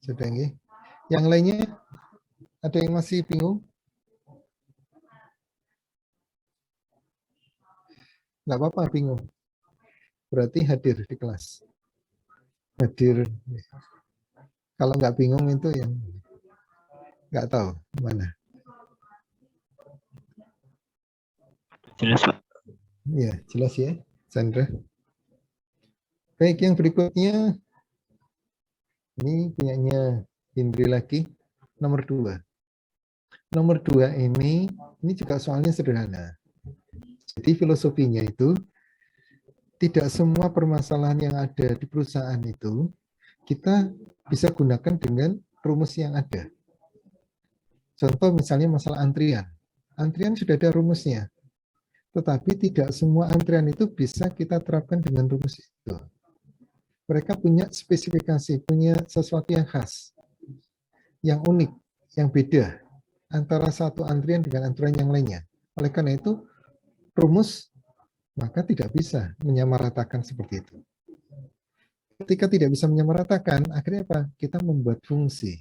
Sudah nggih. Yang lainnya ada yang masih bingung? Nggak apa-apa bingung. Berarti hadir di kelas. Hadir. Kalau nggak bingung itu yang nggak tahu mana. Jelas, Pak. Iya, jelas ya, Sandra. Baik, yang berikutnya ini punyanya Indri lagi, nomor 2. Nomor 2 ini juga soalnya sederhana. Jadi filosofinya itu tidak semua permasalahan yang ada di perusahaan itu kita bisa gunakan dengan rumus yang ada. Contoh misalnya masalah antrian. Antrian sudah ada rumusnya. Tetapi tidak semua antrian itu bisa kita terapkan dengan rumus itu. Mereka punya spesifikasi, punya sesuatu yang khas, yang unik, yang beda antara satu antrian dengan antrian yang lainnya. Oleh karena itu, rumus maka tidak bisa menyamaratakan seperti itu. Ketika tidak bisa menyamaratakan, akhirnya apa? Kita membuat fungsi.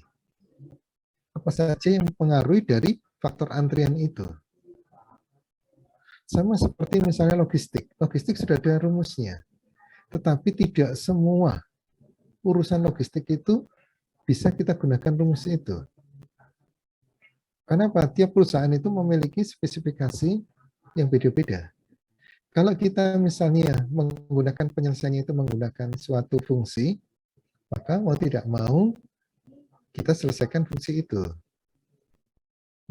Apa saja yang mempengaruhi dari faktor antrian itu. Sama seperti misalnya logistik. Logistik sudah ada rumusnya. Tetapi tidak semua urusan logistik itu bisa kita gunakan rumus itu. Kenapa? Tiap perusahaan itu memiliki spesifikasi yang beda-beda. Kalau kita misalnya menggunakan penyelesaiannya itu menggunakan suatu fungsi, maka mau tidak mau kita selesaikan fungsi itu.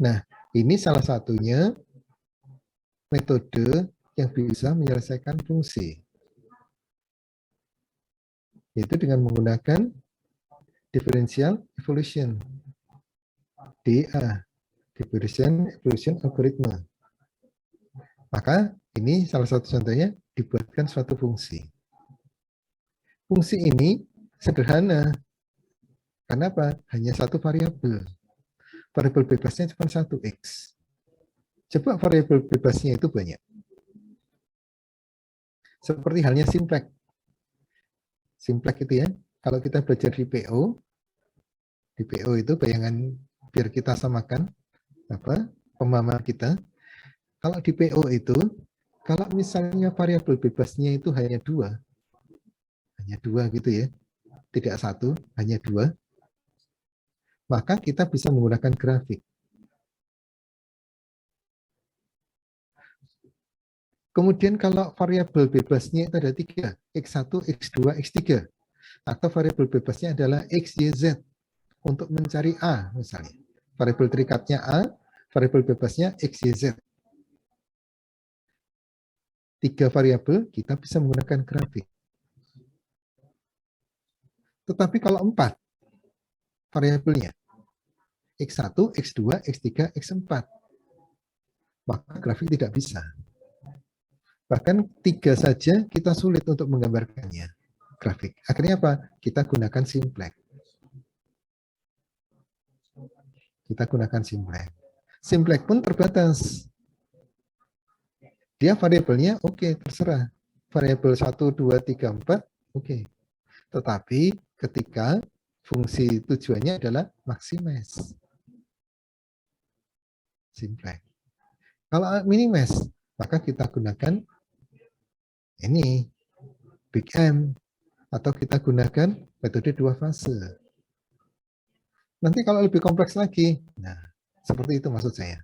Nah, ini salah satunya metode yang bisa menyelesaikan fungsi. Yaitu dengan menggunakan differential evolution. DA, differential evolution algorithm. Maka ini salah satu contohnya dibuatkan suatu fungsi. Fungsi ini sederhana. Karena apa? Hanya satu variabel. Variabel bebasnya cuma 1x. Coba variabel bebasnya itu banyak. Seperti halnya simplex. Simplex itu ya, kalau kita belajar di PO itu bayangan biar kita samakan pemahaman kita. Kalau di PO itu, kalau misalnya variabel bebasnya itu hanya dua gitu ya, tidak satu, hanya 2, maka kita bisa menggunakan grafik. Kemudian kalau variabel bebasnya itu ada 3, X1, X2, X3. Atau variabel bebasnya adalah X, Y, Z. Untuk mencari A misalnya. Variabel terikatnya A, variabel bebasnya X, Y, Z. 3 variabel kita bisa menggunakan grafik. Tetapi kalau 4 variabelnya, X1, X2, X3, X4. Maka grafik tidak bisa. Bahkan 3 saja kita sulit untuk menggambarkannya. Grafik. Akhirnya apa? Kita gunakan simplex. Simplex pun terbatas. Dia variabelnya oke, terserah. Variabel 1, 2, 3, 4, oke. Tetapi ketika fungsi tujuannya adalah maximize. Simplex. Kalau minimize, maka kita gunakan ini, Big M, atau kita gunakan metode 2 fase. Nanti kalau lebih kompleks lagi, nah seperti itu maksud saya.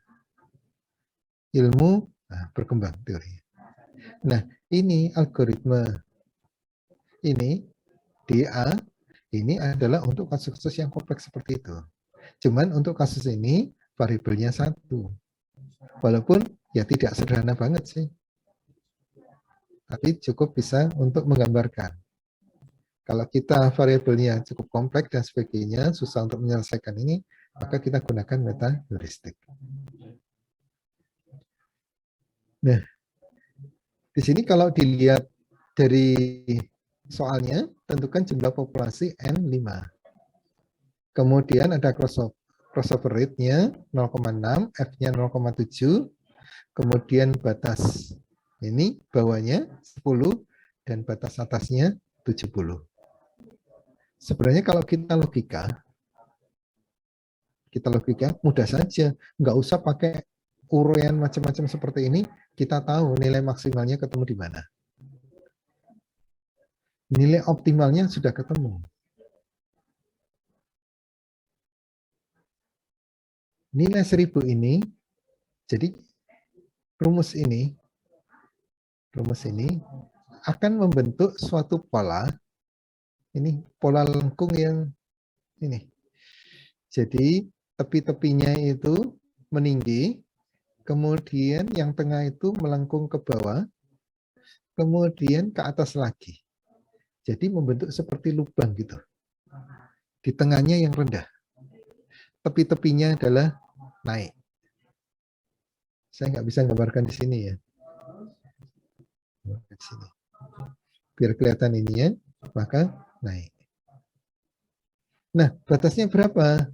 Ilmu berkembang teori. Nah ini algoritma ini DA ini adalah untuk kasus-kasus yang kompleks seperti itu. Cuman untuk kasus ini variabelnya 1. Walaupun ya tidak sederhana banget sih. Tapi cukup bisa untuk menggambarkan. Kalau kita variabelnya cukup kompleks dan sebagainya, susah untuk menyelesaikan ini, maka kita gunakan meta heuristik. Nah, di sini kalau dilihat dari soalnya, tentukan jumlah populasi N5. Kemudian ada crossover rate-nya 0,6, F-nya 0,7, kemudian batas ini bawahnya 10, dan batas atasnya 70. Sebenarnya kalau kita logika mudah saja, nggak usah pakai uraian macam-macam seperti ini, kita tahu nilai maksimalnya ketemu di mana. Nilai optimalnya sudah ketemu. Nilai 1000 ini, jadi rumus ini akan membentuk suatu pola. Ini pola lengkung yang ini. Jadi tepi-tepinya itu meninggi, kemudian yang tengah itu melengkung ke bawah, kemudian ke atas lagi. Jadi membentuk seperti lubang gitu. Di tengahnya yang rendah. Tepi-tepinya adalah naik. Saya nggak bisa gambarkan di sini ya. Di sini. Biar kelihatan ininya, maka naik. Nah, batasnya berapa?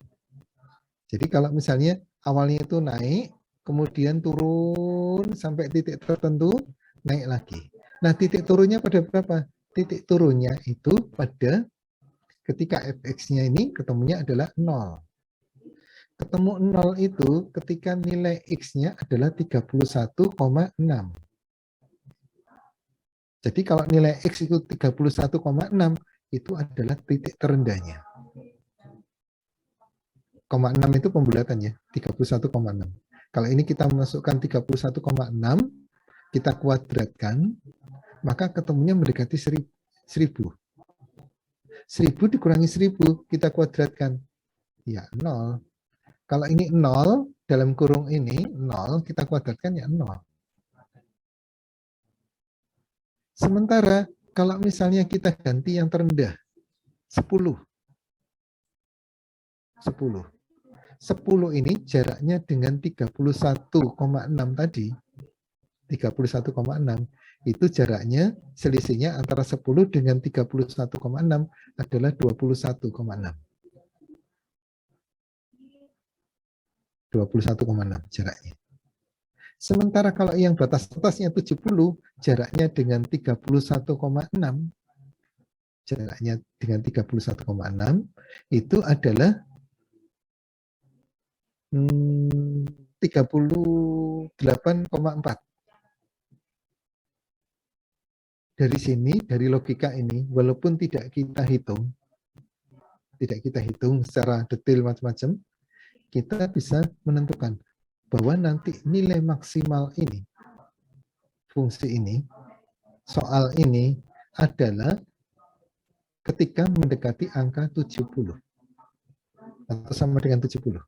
Jadi kalau misalnya awalnya itu naik, kemudian turun sampai titik tertentu, naik lagi. Nah, titik turunnya pada berapa? Titik turunnya itu pada ketika fx-nya ini ketemunya adalah 0. Ketemu 0 itu ketika nilai x-nya adalah 31,6. Jadi kalau nilai x itu 31,6, itu adalah titik terendahnya. 0,6 itu pembulatannya, 31,6. Kalau ini kita masukkan 31,6, kita kuadratkan, maka ketemunya mendekati 1000. 1000 dikurangi 1000, kita kuadratkan. Ya, 0. Kalau ini 0, dalam kurung ini, 0, kita kuadratkan ya 0. Sementara kalau misalnya kita ganti yang terendah, 10. 10 ini jaraknya dengan 31,6 tadi. 31,6 itu jaraknya, selisihnya antara 10 dengan 31,6 adalah 21,6. 21,6 jaraknya. Sementara kalau yang batas atasnya 70, jaraknya dengan 31,6, jaraknya dengan 31,6, itu adalah 38,4. Dari sini, dari logika ini, walaupun tidak kita hitung secara detail macam-macam, kita bisa menentukan bahwa nanti nilai maksimal ini, fungsi ini, soal ini adalah ketika mendekati angka 70 atau sama dengan 70.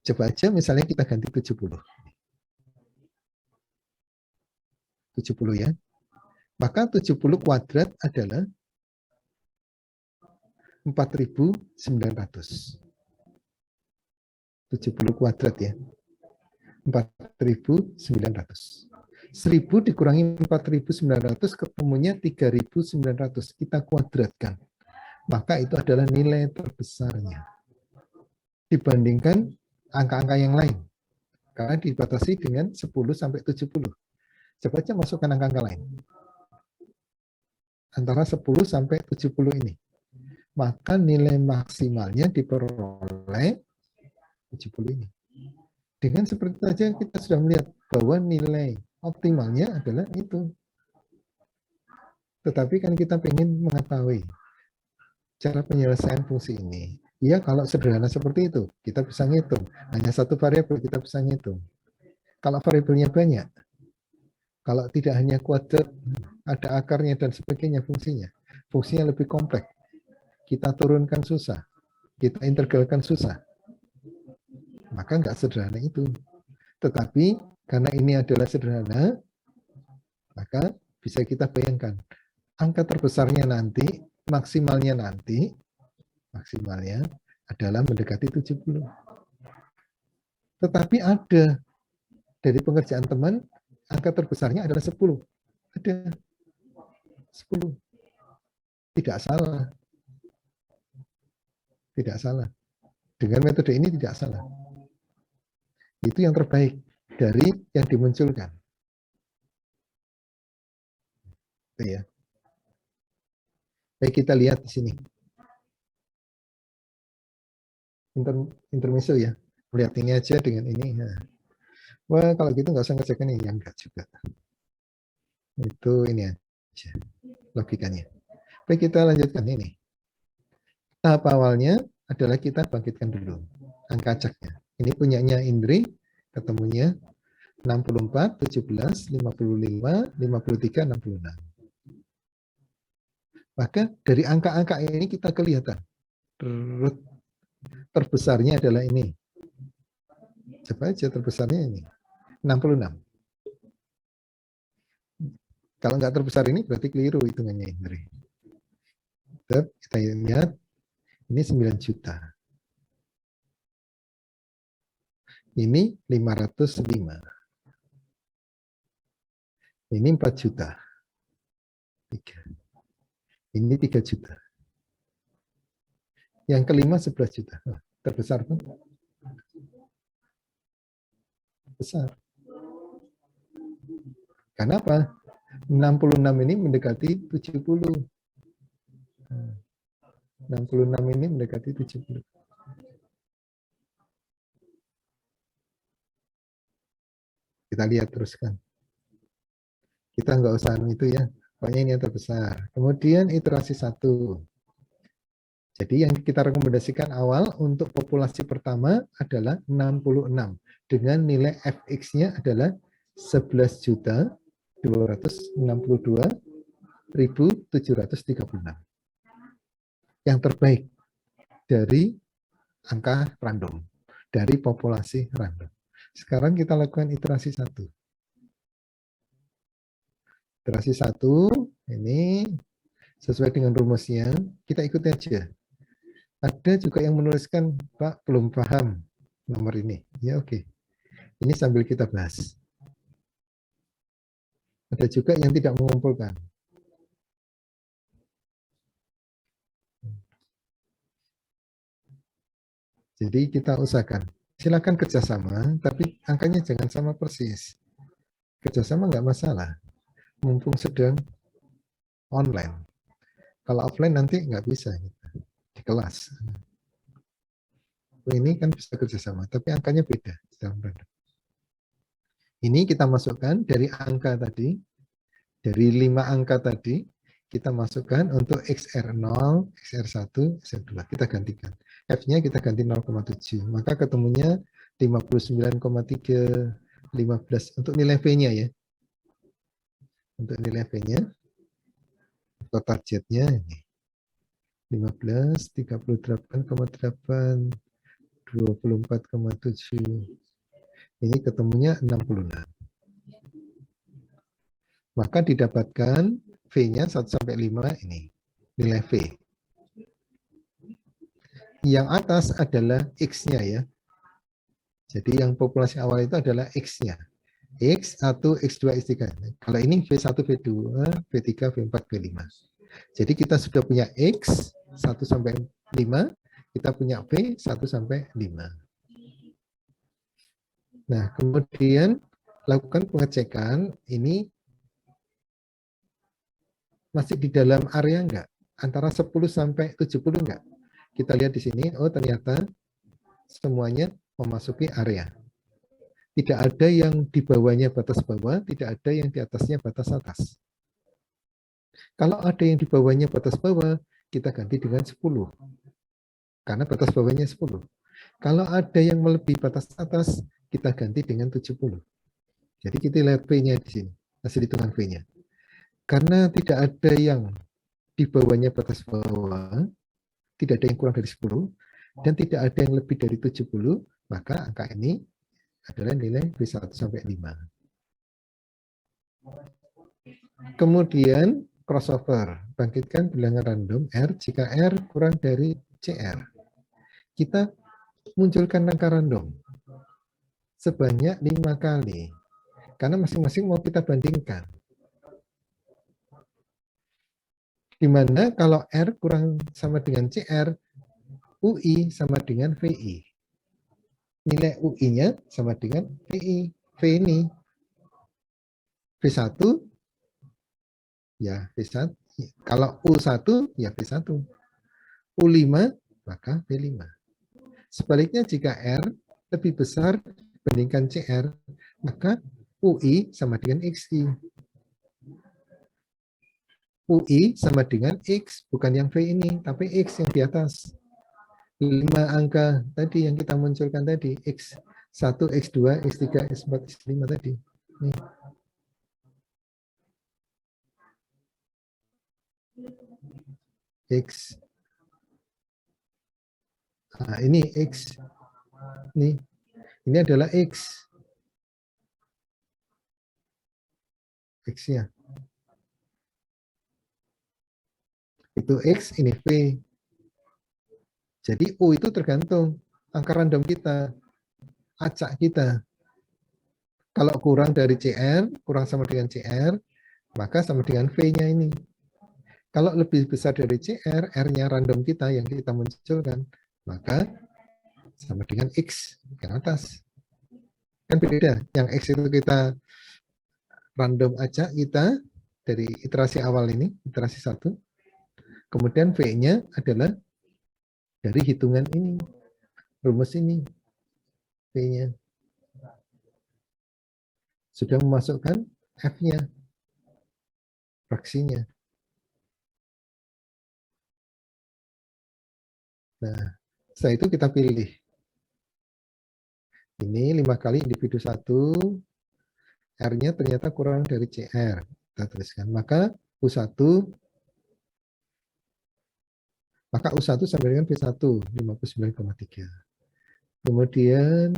Coba aja misalnya kita ganti 70. 70 ya. Maka 70 kuadrat adalah 4.900. 70 kuadrat ya. 4.900. 1000 dikurangi 4.900 ketemunya 3.900. Kita kuadratkan. Maka itu adalah nilai terbesarnya. Dibandingkan angka-angka yang lain. Karena dibatasi dengan 10 sampai 70. Coba aja masukkan angka-angka lain. Antara 10 sampai 70 ini. Maka nilai maksimalnya diperoleh 70 ini. Dengan seperti itu saja kita sudah melihat bahwa nilai optimalnya adalah itu. Tetapi kan kita ingin mengetahui cara penyelesaian fungsi ini. Ya, kalau sederhana seperti itu, kita bisa ngitung. Hanya satu variabel kita bisa ngitung. Kalau variabelnya banyak, Kalau tidak hanya kuadrat, ada akarnya dan sebagainya fungsinya. Fungsinya lebih kompleks. Kita turunkan susah. Kita integralkan susah. Maka nggak sederhana itu. Tetapi karena ini adalah sederhana, maka bisa kita bayangkan. Angka terbesarnya nanti, maksimalnya adalah mendekati 70. Tetapi ada dari pengerjaan teman, angka terbesarnya adalah 10. Ada 10. Tidak salah. Tidak salah. Dengan metode ini tidak salah. Itu yang terbaik dari yang dimunculkan. Itu ya. Baik, kita lihat di sini. Intermezzo ya. Lihat ini aja dengan ini. Nah. Wah, kalau gitu nggak usah ngerjakan ini. Enggak juga. Itu ini aja logikanya. Baik, kita lanjutkan ini. Tahap awalnya adalah kita bangkitkan dulu angka acaknya. Ini punyanya Indri, ketemunya 64, 17, 55, 53, 66. Maka dari angka-angka ini kita kelihatan terbesarnya adalah ini. Coba aja terbesarnya ini. 66. Kalau nggak terbesar ini berarti keliru hitungannya Indri. Kita lihat ini 9 juta. Ini 505. Ini 4 juta. 3. Ini 3 juta. Yang kelima 11 juta. Oh, terbesar kan? Besar. Karena apa? 66 ini mendekati 70. 66 ini mendekati 70. Kita lihat teruskan. Kita nggak usah itu ya. Pokoknya ini yang terbesar. Kemudian iterasi 1. Jadi yang kita rekomendasikan awal untuk populasi pertama adalah 66 dengan nilai fx-nya adalah 11.262.736. Yang terbaik dari angka random, dari populasi random. Sekarang kita lakukan iterasi 1. Iterasi 1 ini sesuai dengan rumusnya, kita ikuti aja. Ada juga yang menuliskan, Pak, belum paham nomor ini. Ya, oke. Ini sambil kita bahas. Ada juga yang tidak mengumpulkan. Jadi kita usahakan. Silakan kerjasama, tapi angkanya jangan sama persis. Kerjasama nggak masalah. Mumpung sedang online. Kalau offline nanti nggak bisa. Di kelas. Ini kan bisa kerjasama, tapi angkanya beda. Ini kita masukkan dari angka tadi, dari 5 angka tadi, kita masukkan untuk XR0, XR1, XR2. Kita gantikan. F-nya kita ganti 0,7. Maka ketemunya 59,3, 15. Untuk nilai V-nya ya. Untuk nilai V-nya, total jet-nya ini. 15, 38,8, 24,7. Ini ketemunya 66. Maka didapatkan V-nya 1-5 ini. Nilai V. Yang atas adalah X-nya ya. Jadi yang populasi awal itu adalah X-nya. X1, X2, X3. Kalau ini V1, V2, V3, V4, V5. Jadi kita sudah punya X 1-5, kita punya V 1-5. Nah, kemudian lakukan pengecekan, ini masih di dalam area enggak? Antara 10 sampai 70 enggak? Kita lihat di sini, oh ternyata semuanya memasuki area. Tidak ada yang di bawahnya batas bawah, tidak ada yang di atasnya batas atas. Kalau ada yang di bawahnya batas bawah, kita ganti dengan 10. Karena batas bawahnya 10. Kalau ada yang melebihi batas atas, kita ganti dengan 70. Jadi kita lihat P-nya di sini. hasil hitungan V-nya. Karena tidak ada yang di bawahnya batas bawah, tidak ada yang kurang dari 10, dan tidak ada yang lebih dari 70, maka angka ini adalah nilai V1 sampai 5. Kemudian crossover, bangkitkan bilangan random R jika R kurang dari CR. Kita munculkan angka random sebanyak 5 kali, karena masing-masing mau kita bandingkan. Di mana kalau R kurang sama dengan CR, UI sama dengan VI. Nilai UI-nya sama dengan VI. V ini V1 ya V1. Kalau U1 ya V1. U5 maka V5. Sebaliknya jika R lebih besar dibandingkan CR, maka UI sama dengan XI. UI sama dengan X, bukan yang V ini, tapi X yang di atas. 5 angka tadi yang kita munculkan tadi, X1, X2, X3, X4, X5 tadi. Nih. X. Nah, ini X. Nih. Ini adalah X. X-nya. Itu X, ini V. Jadi U itu tergantung angka random kita, acak kita. Kalau kurang dari CR, kurang sama dengan CR, maka sama dengan V-nya ini. Kalau lebih besar dari CR, R-nya random kita yang kita munculkan, maka sama dengan X yang atas. Kan beda. Yang X itu kita random acak kita dari iterasi awal ini, iterasi 1. Kemudian V-nya adalah dari hitungan ini, rumus ini, V-nya. Sudah memasukkan F-nya, fraksinya. Nah, setelah itu kita pilih. Ini 5 kali individu 1, R-nya ternyata kurang dari CR. Kita tuliskan. Maka U1 sampai dengan V1, 59,3. Kemudian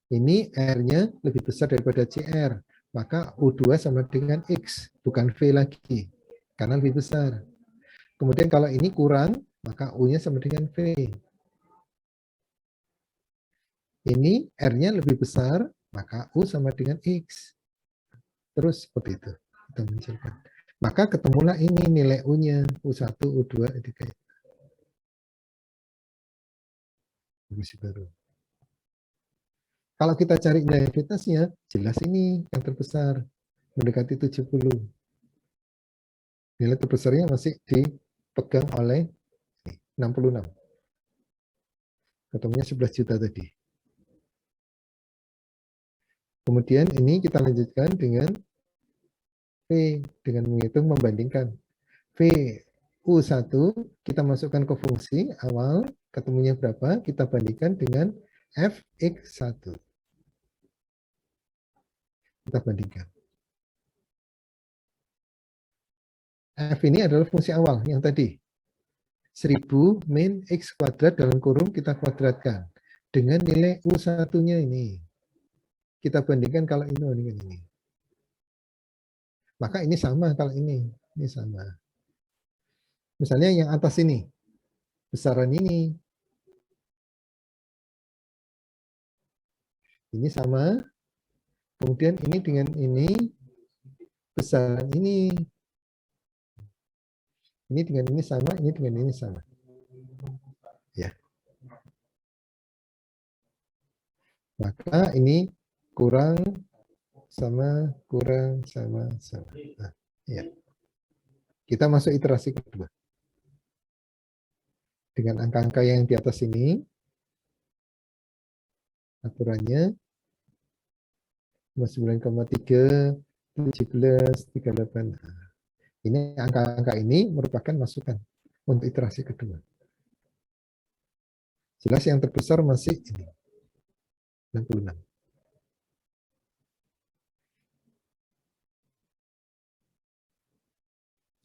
ini R-nya lebih besar daripada CR. Maka U2 sama dengan X, bukan V lagi. Karena lebih besar. Kemudian kalau ini kurang, maka U-nya sama dengan V. Ini R-nya lebih besar, maka U sama dengan X. Terus seperti itu. Kita munculkan. Maka ketemulah ini nilai U-nya. U1, U2, U3. Rumus baru. Kalau kita cari nilai aktivitasnya, jelas ini yang terbesar. Mendekati 70. Nilai terbesarnya masih dipegang oleh 66. Ketemunya 11 juta tadi. Kemudian ini kita lanjutkan dengan V, dengan menghitung membandingkan. V U1 kita masukkan ke fungsi awal, ketemunya berapa, kita bandingkan dengan Fx1. Kita bandingkan. F ini adalah fungsi awal yang tadi. 1000 min X kuadrat dalam kurung kita kuadratkan. Dengan nilai U1-nya ini. Kita bandingkan kalau ini dengan ini. Maka ini sama kalau ini. Ini sama. Misalnya yang atas ini. Besaran ini. Ini sama. Kemudian ini dengan ini. Besaran ini. Ini dengan ini sama. Ini dengan ini sama. Ya. Maka ini kurang sama, kurang sama, sama. Nah, ya. Kita masuk iterasi kedua. Dengan angka-angka yang di atas ini, aturannya 9,3, 17, 38. Ini angka-angka ini merupakan masukan untuk iterasi kedua. Jelas yang terbesar masih ini. 66.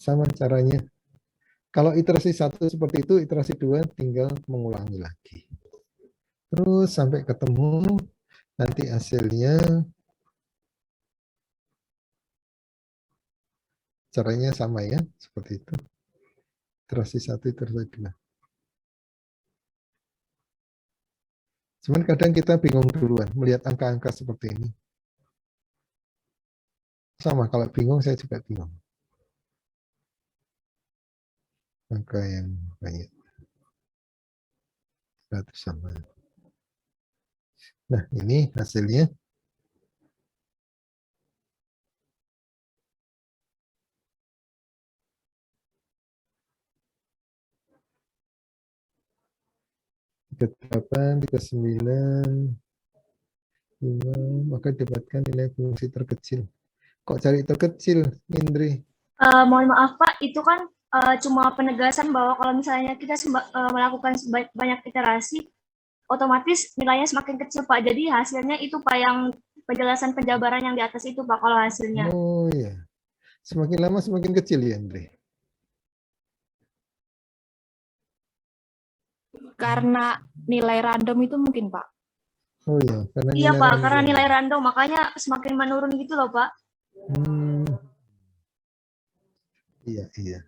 Sama caranya. Kalau iterasi 1 seperti itu, iterasi 2 tinggal mengulangi lagi. Terus sampai ketemu, nanti hasilnya caranya sama ya, seperti itu. Iterasi 1, iterasi 2. Cuman kadang kita bingung duluan melihat angka-angka seperti ini. Sama, kalau bingung saya juga bingung. Angka yang banyak. Berarti sama. Nah, ini hasilnya. Tiga 39, 5, maka dapatkan nilai fungsi terkecil. Kok cari terkecil, Indri? Mohon maaf Pak, itu kan cuma penegasan bahwa kalau misalnya kita melakukan banyak iterasi, otomatis nilainya semakin kecil Pak. Jadi hasilnya itu Pak yang penjelasan penjabaran yang di atas itu Pak kalau hasilnya. Oh iya, semakin lama semakin kecil ya, Indri. Karena nilai random itu mungkin, Pak. Oh iya, karena Iya nilai Pak, random. karena nilai random makanya semakin menurun gitu loh Pak. Iya, iya.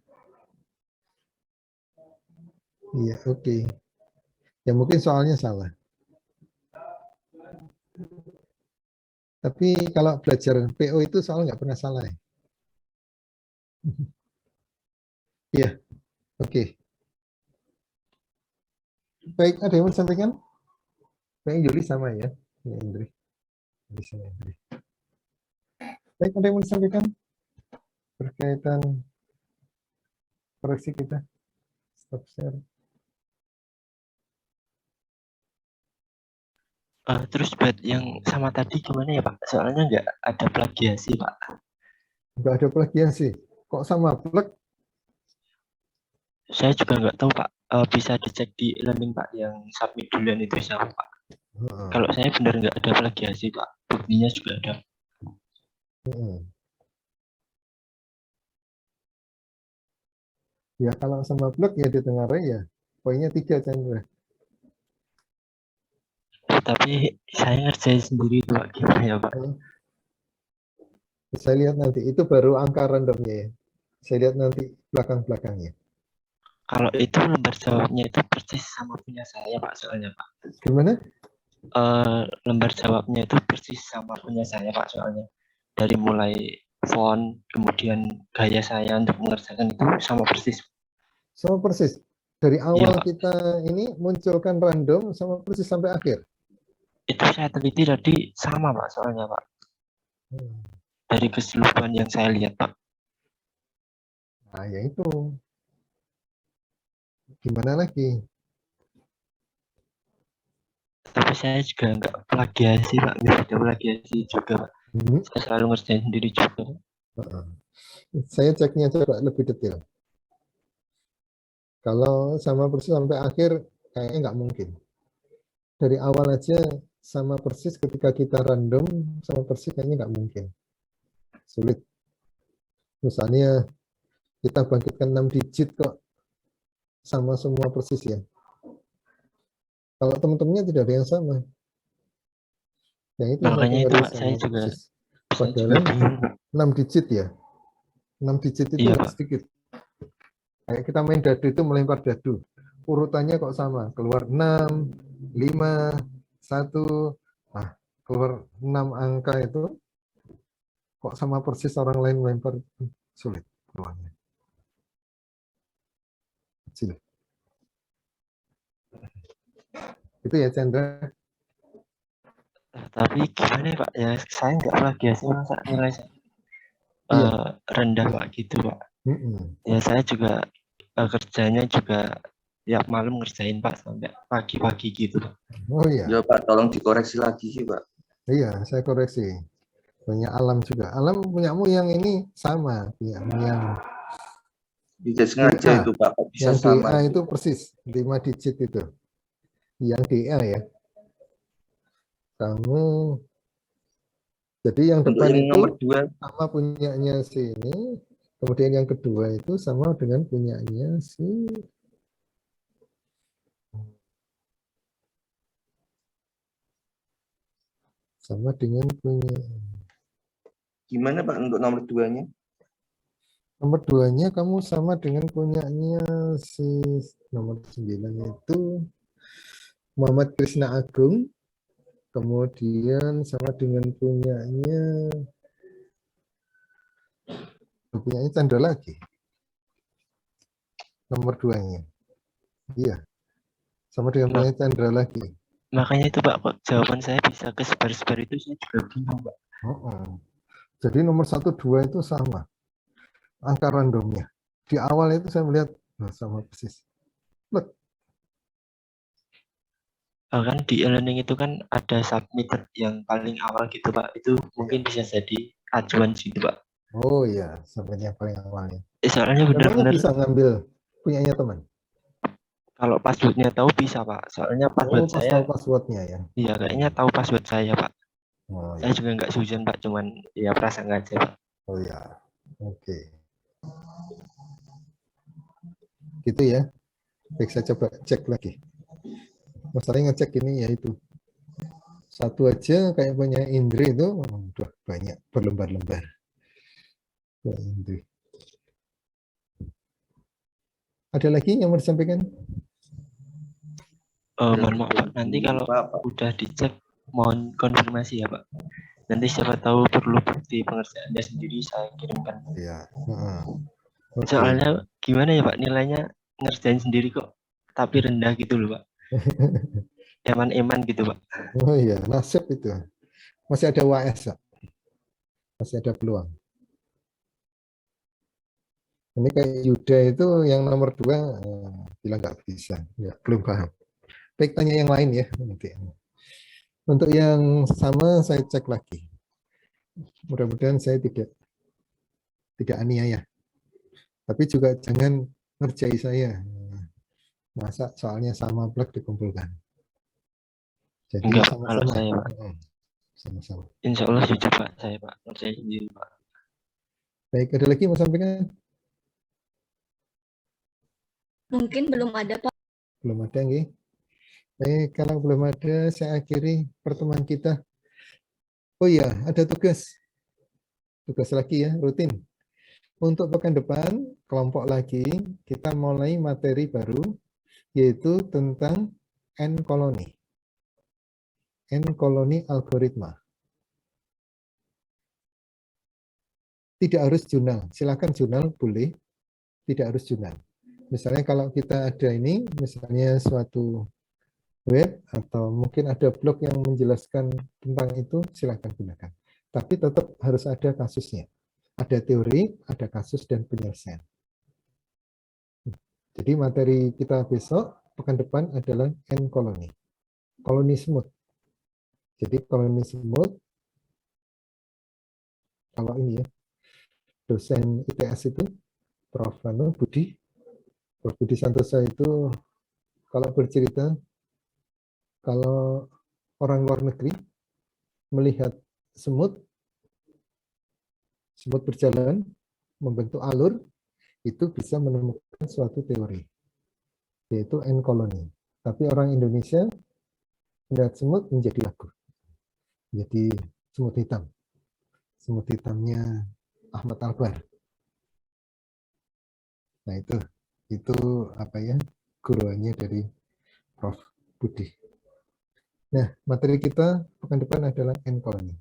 Iya, oke. Ya mungkin soalnya salah. Tapi kalau belajar PO itu soal nggak pernah salah ya. Iya, oke. Baik, ada yang mau disampaikan? Baik, Juli sama ya. Ini Indri. Bisa Indri. Baik, ada yang mau disampaikan? Berkaitan koreksi kita. Stop share. Terus buat yang sama tadi gimana ya Pak? Soalnya nggak ada plagiasi Pak. Nggak ada plagiasi. Kok sama plek? Saya juga nggak tahu Pak. Bisa dicek di e-learning Pak yang submit duluan itu siapa Pak? Kalau saya benar nggak ada plagiasi Pak. Buktinya juga ada. Ya kalau sama plek ya di tengah ya. Poinnya 3 Chandra. Tapi saya ngerjain sendiri itu Pak. Gimana ya Pak? Saya lihat nanti. Itu baru angka randomnya ya. Saya lihat nanti belakang-belakangnya. Kalau itu lembar jawabnya itu persis sama punya saya Pak soalnya Pak. Gimana? Lembar jawabnya itu persis sama punya saya Pak soalnya. Dari mulai font, kemudian gaya saya untuk mengerjakan itu sama persis. Sama persis. Dari awal Pak. kita ini munculkan random sama persis sampai akhir. Itu saya teliti tadi sama Pak soalnya Pak. Dari keseluruhan yang saya lihat Pak. Nah ya itu. Gimana lagi? Tapi saya juga nggak plagiasi Pak. Nggak ada plagiasi juga Pak. Saya selalu ngerjain sendiri juga. Saya ceknya coba lebih detail. Kalau sama persis sampai akhir, kayaknya nggak mungkin. Dari awal aja sama persis ketika kita random, sama persis kayaknya nggak mungkin. Sulit. Misalnya, kita bangkitkan 6 digit kok, sama semua persis ya. Kalau teman-temannya tidak ada yang sama. Yang itu makanya itu Pak, sama saya juga persis. Padahal 6 digit ya. 6 digit itu iya, nggak sedikit. Kayak kita main dadu itu melempar dadu. Urutannya kok sama. Keluar 6, 5, 1. Nah, keluar 6 angka itu kok sama persis orang lain melempar, sulit keluarnya. Kecil. Itu ya Chandra. Tapi gimana ya Pak? Ya saya nggak plagiasi masa nilai saya rendah Pak gitu Pak. Ya saya juga kerjanya juga tiap malam ngerjain Pak sampai pagi-pagi gitu Pak. Oh iya. Ya Pak, tolong dikoreksi lagi sih Pak. Iya, saya koreksi. Punya Alam juga. Alam punyamu yang ini sama, punyamu yang Bisa sengaja itu Pak, bisa yang sama. DA itu persis 5 digit itu. Yang DA ya. Kamu jadi yang Untuk depan yang itu nomor 2 sama punyanya sini, Kemudian yang kedua itu sama dengan punyanya si sama dengan punya. Gimana Pak untuk nomor 2-nya? Nomor 2-nya kamu sama dengan punyanya si nomor 9 itu Muhammad Krishna Agung. Kemudian sama dengan punyanya Chandra lagi. Nomor 2-nya. Iya. Sama dengan punya Chandra lagi. Makanya itu Pak, kok jawaban saya bisa ke sebar-sebar itu saya juga bingung Pak. Jadi nomor 1, 2 itu sama. Angka randomnya. Di awal itu saya melihat sama persis. Look. Kan di e-learning itu kan ada submit yang paling awal gitu Pak. Itu mungkin bisa jadi acuan gitu Pak. Oh iya, sampai yang paling awalnya. Soalnya benar-benar bisa ngambil punyanya teman. Kalau passwordnya tahu bisa Pak. Soalnya password saya. Tahu passwordnya ya. Iya, kayaknya tahu password saya Pak. Oh, saya juga nggak sujan Pak, cuman ya prasangka aja Pak. Oh ya, oke. Gitu ya. Baik, saya coba cek lagi. Masalahnya ngecek ini yaitu satu aja kayak punya Indri itu udah banyak berlembar-lembar. Ada lagi yang mau disampaikan? Mohon maaf Pak, nanti kalau udah dicek mohon konfirmasi ya Pak. Nanti siapa tahu perlu bukti pengerjaannya sendiri saya kirimkan. Iya. Okay. Soalnya gimana ya Pak, nilainya ngerjain sendiri kok tapi rendah gitu loh Pak. Eman-eman gitu Pak. Oh iya, nasib itu. Masih ada UAS, Pak. Masih ada peluang. Ini kayak Yuda itu yang nomor 2 bilang nggak bisa, belum paham. Baik, tanya yang lain ya nanti. Untuk yang sama saya cek lagi. Mudah-mudahan saya tidak aniaya. Tapi juga jangan ngerjai saya. Masa soalnya sama plek dikumpulkan. Jadi enggak, sama-sama. kalau saya Pak. Sama-sama. Insya Allah jujur Pak, saya Pak ngerjain sendiri Pak. Baik, ada lagi mau sampaikan? Mungkin belum ada Pak. Belum ada nggih. Baik, kalau belum ada saya akhiri pertemuan kita. Oh iya, ada tugas. Tugas lagi ya, rutin. Untuk pekan depan, kelompok lagi, kita mulai materi baru, yaitu tentang N-koloni. N-koloni algoritma. Tidak harus jurnal, silakan jurnal boleh, tidak harus jurnal. Misalnya kalau kita ada ini, misalnya suatu web atau mungkin ada blog yang menjelaskan tentang itu, silakan gunakan. Tapi tetap harus ada kasusnya. Ada teori, ada kasus, dan penyelesaian. Jadi materi kita besok, pekan depan adalah N-koloni. Koloni semut. Jadi koloni semut, kalau ini ya, dosen ITS itu, Prof. Budi Santosa itu kalau bercerita, kalau orang luar negeri melihat semut berjalan, membentuk alur, itu bisa menemukan suatu teori, yaitu N-koloni. Tapi orang Indonesia melihat semut menjadi lagu. Jadi semut hitam. Semut hitamnya Ahmad Albar. Nah itu apa ya, guruannya dari Prof. Budi. Nah, materi kita pekan depan adalah N-koloni.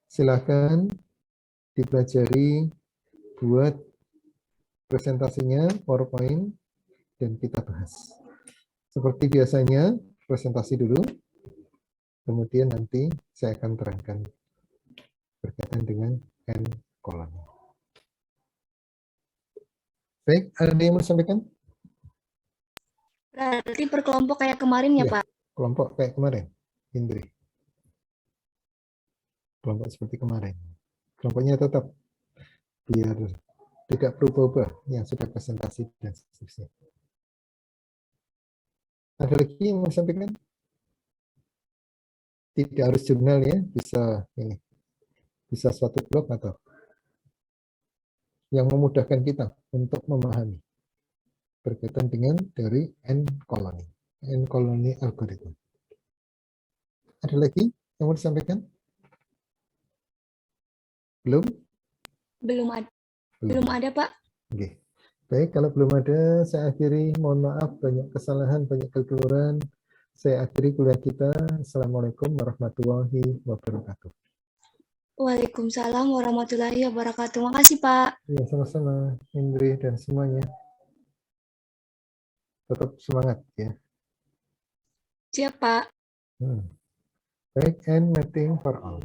Silakan dipelajari, buat presentasinya, PowerPoint, dan kita bahas. Seperti biasanya, presentasi dulu, kemudian nanti saya akan terangkan berkaitan dengan N-koloni. Baik, ada yang mau disampaikan? Berarti berkelompok kayak kemarin ya, Pak? Kelompok kayak kemarin, Indri. Kelompok seperti kemarin. Kelompoknya tetap biar tidak berubah-ubah yang sudah presentasi dan seterusnya. Ada lagi yang mau disampaikan? Tidak harus jurnal ya, bisa ini, bisa suatu blog atau yang memudahkan kita untuk memahami berkaitan dengan teori n-colony algoritma. Ada lagi yang mau disampaikan? Belum? Belum ada, Pak. Oke. Baik, kalau belum ada, saya akhiri. Mohon maaf, banyak kesalahan, banyak kekeliruan. Saya akhiri kuliah kita. Assalamualaikum warahmatullahi wabarakatuh. Waalaikumsalam warahmatullahi wabarakatuh. Makasih, Pak. Ya, sama-sama, Indri dan semuanya. Tetap semangat ya. Siap, Pak. Baik, and mapping for all.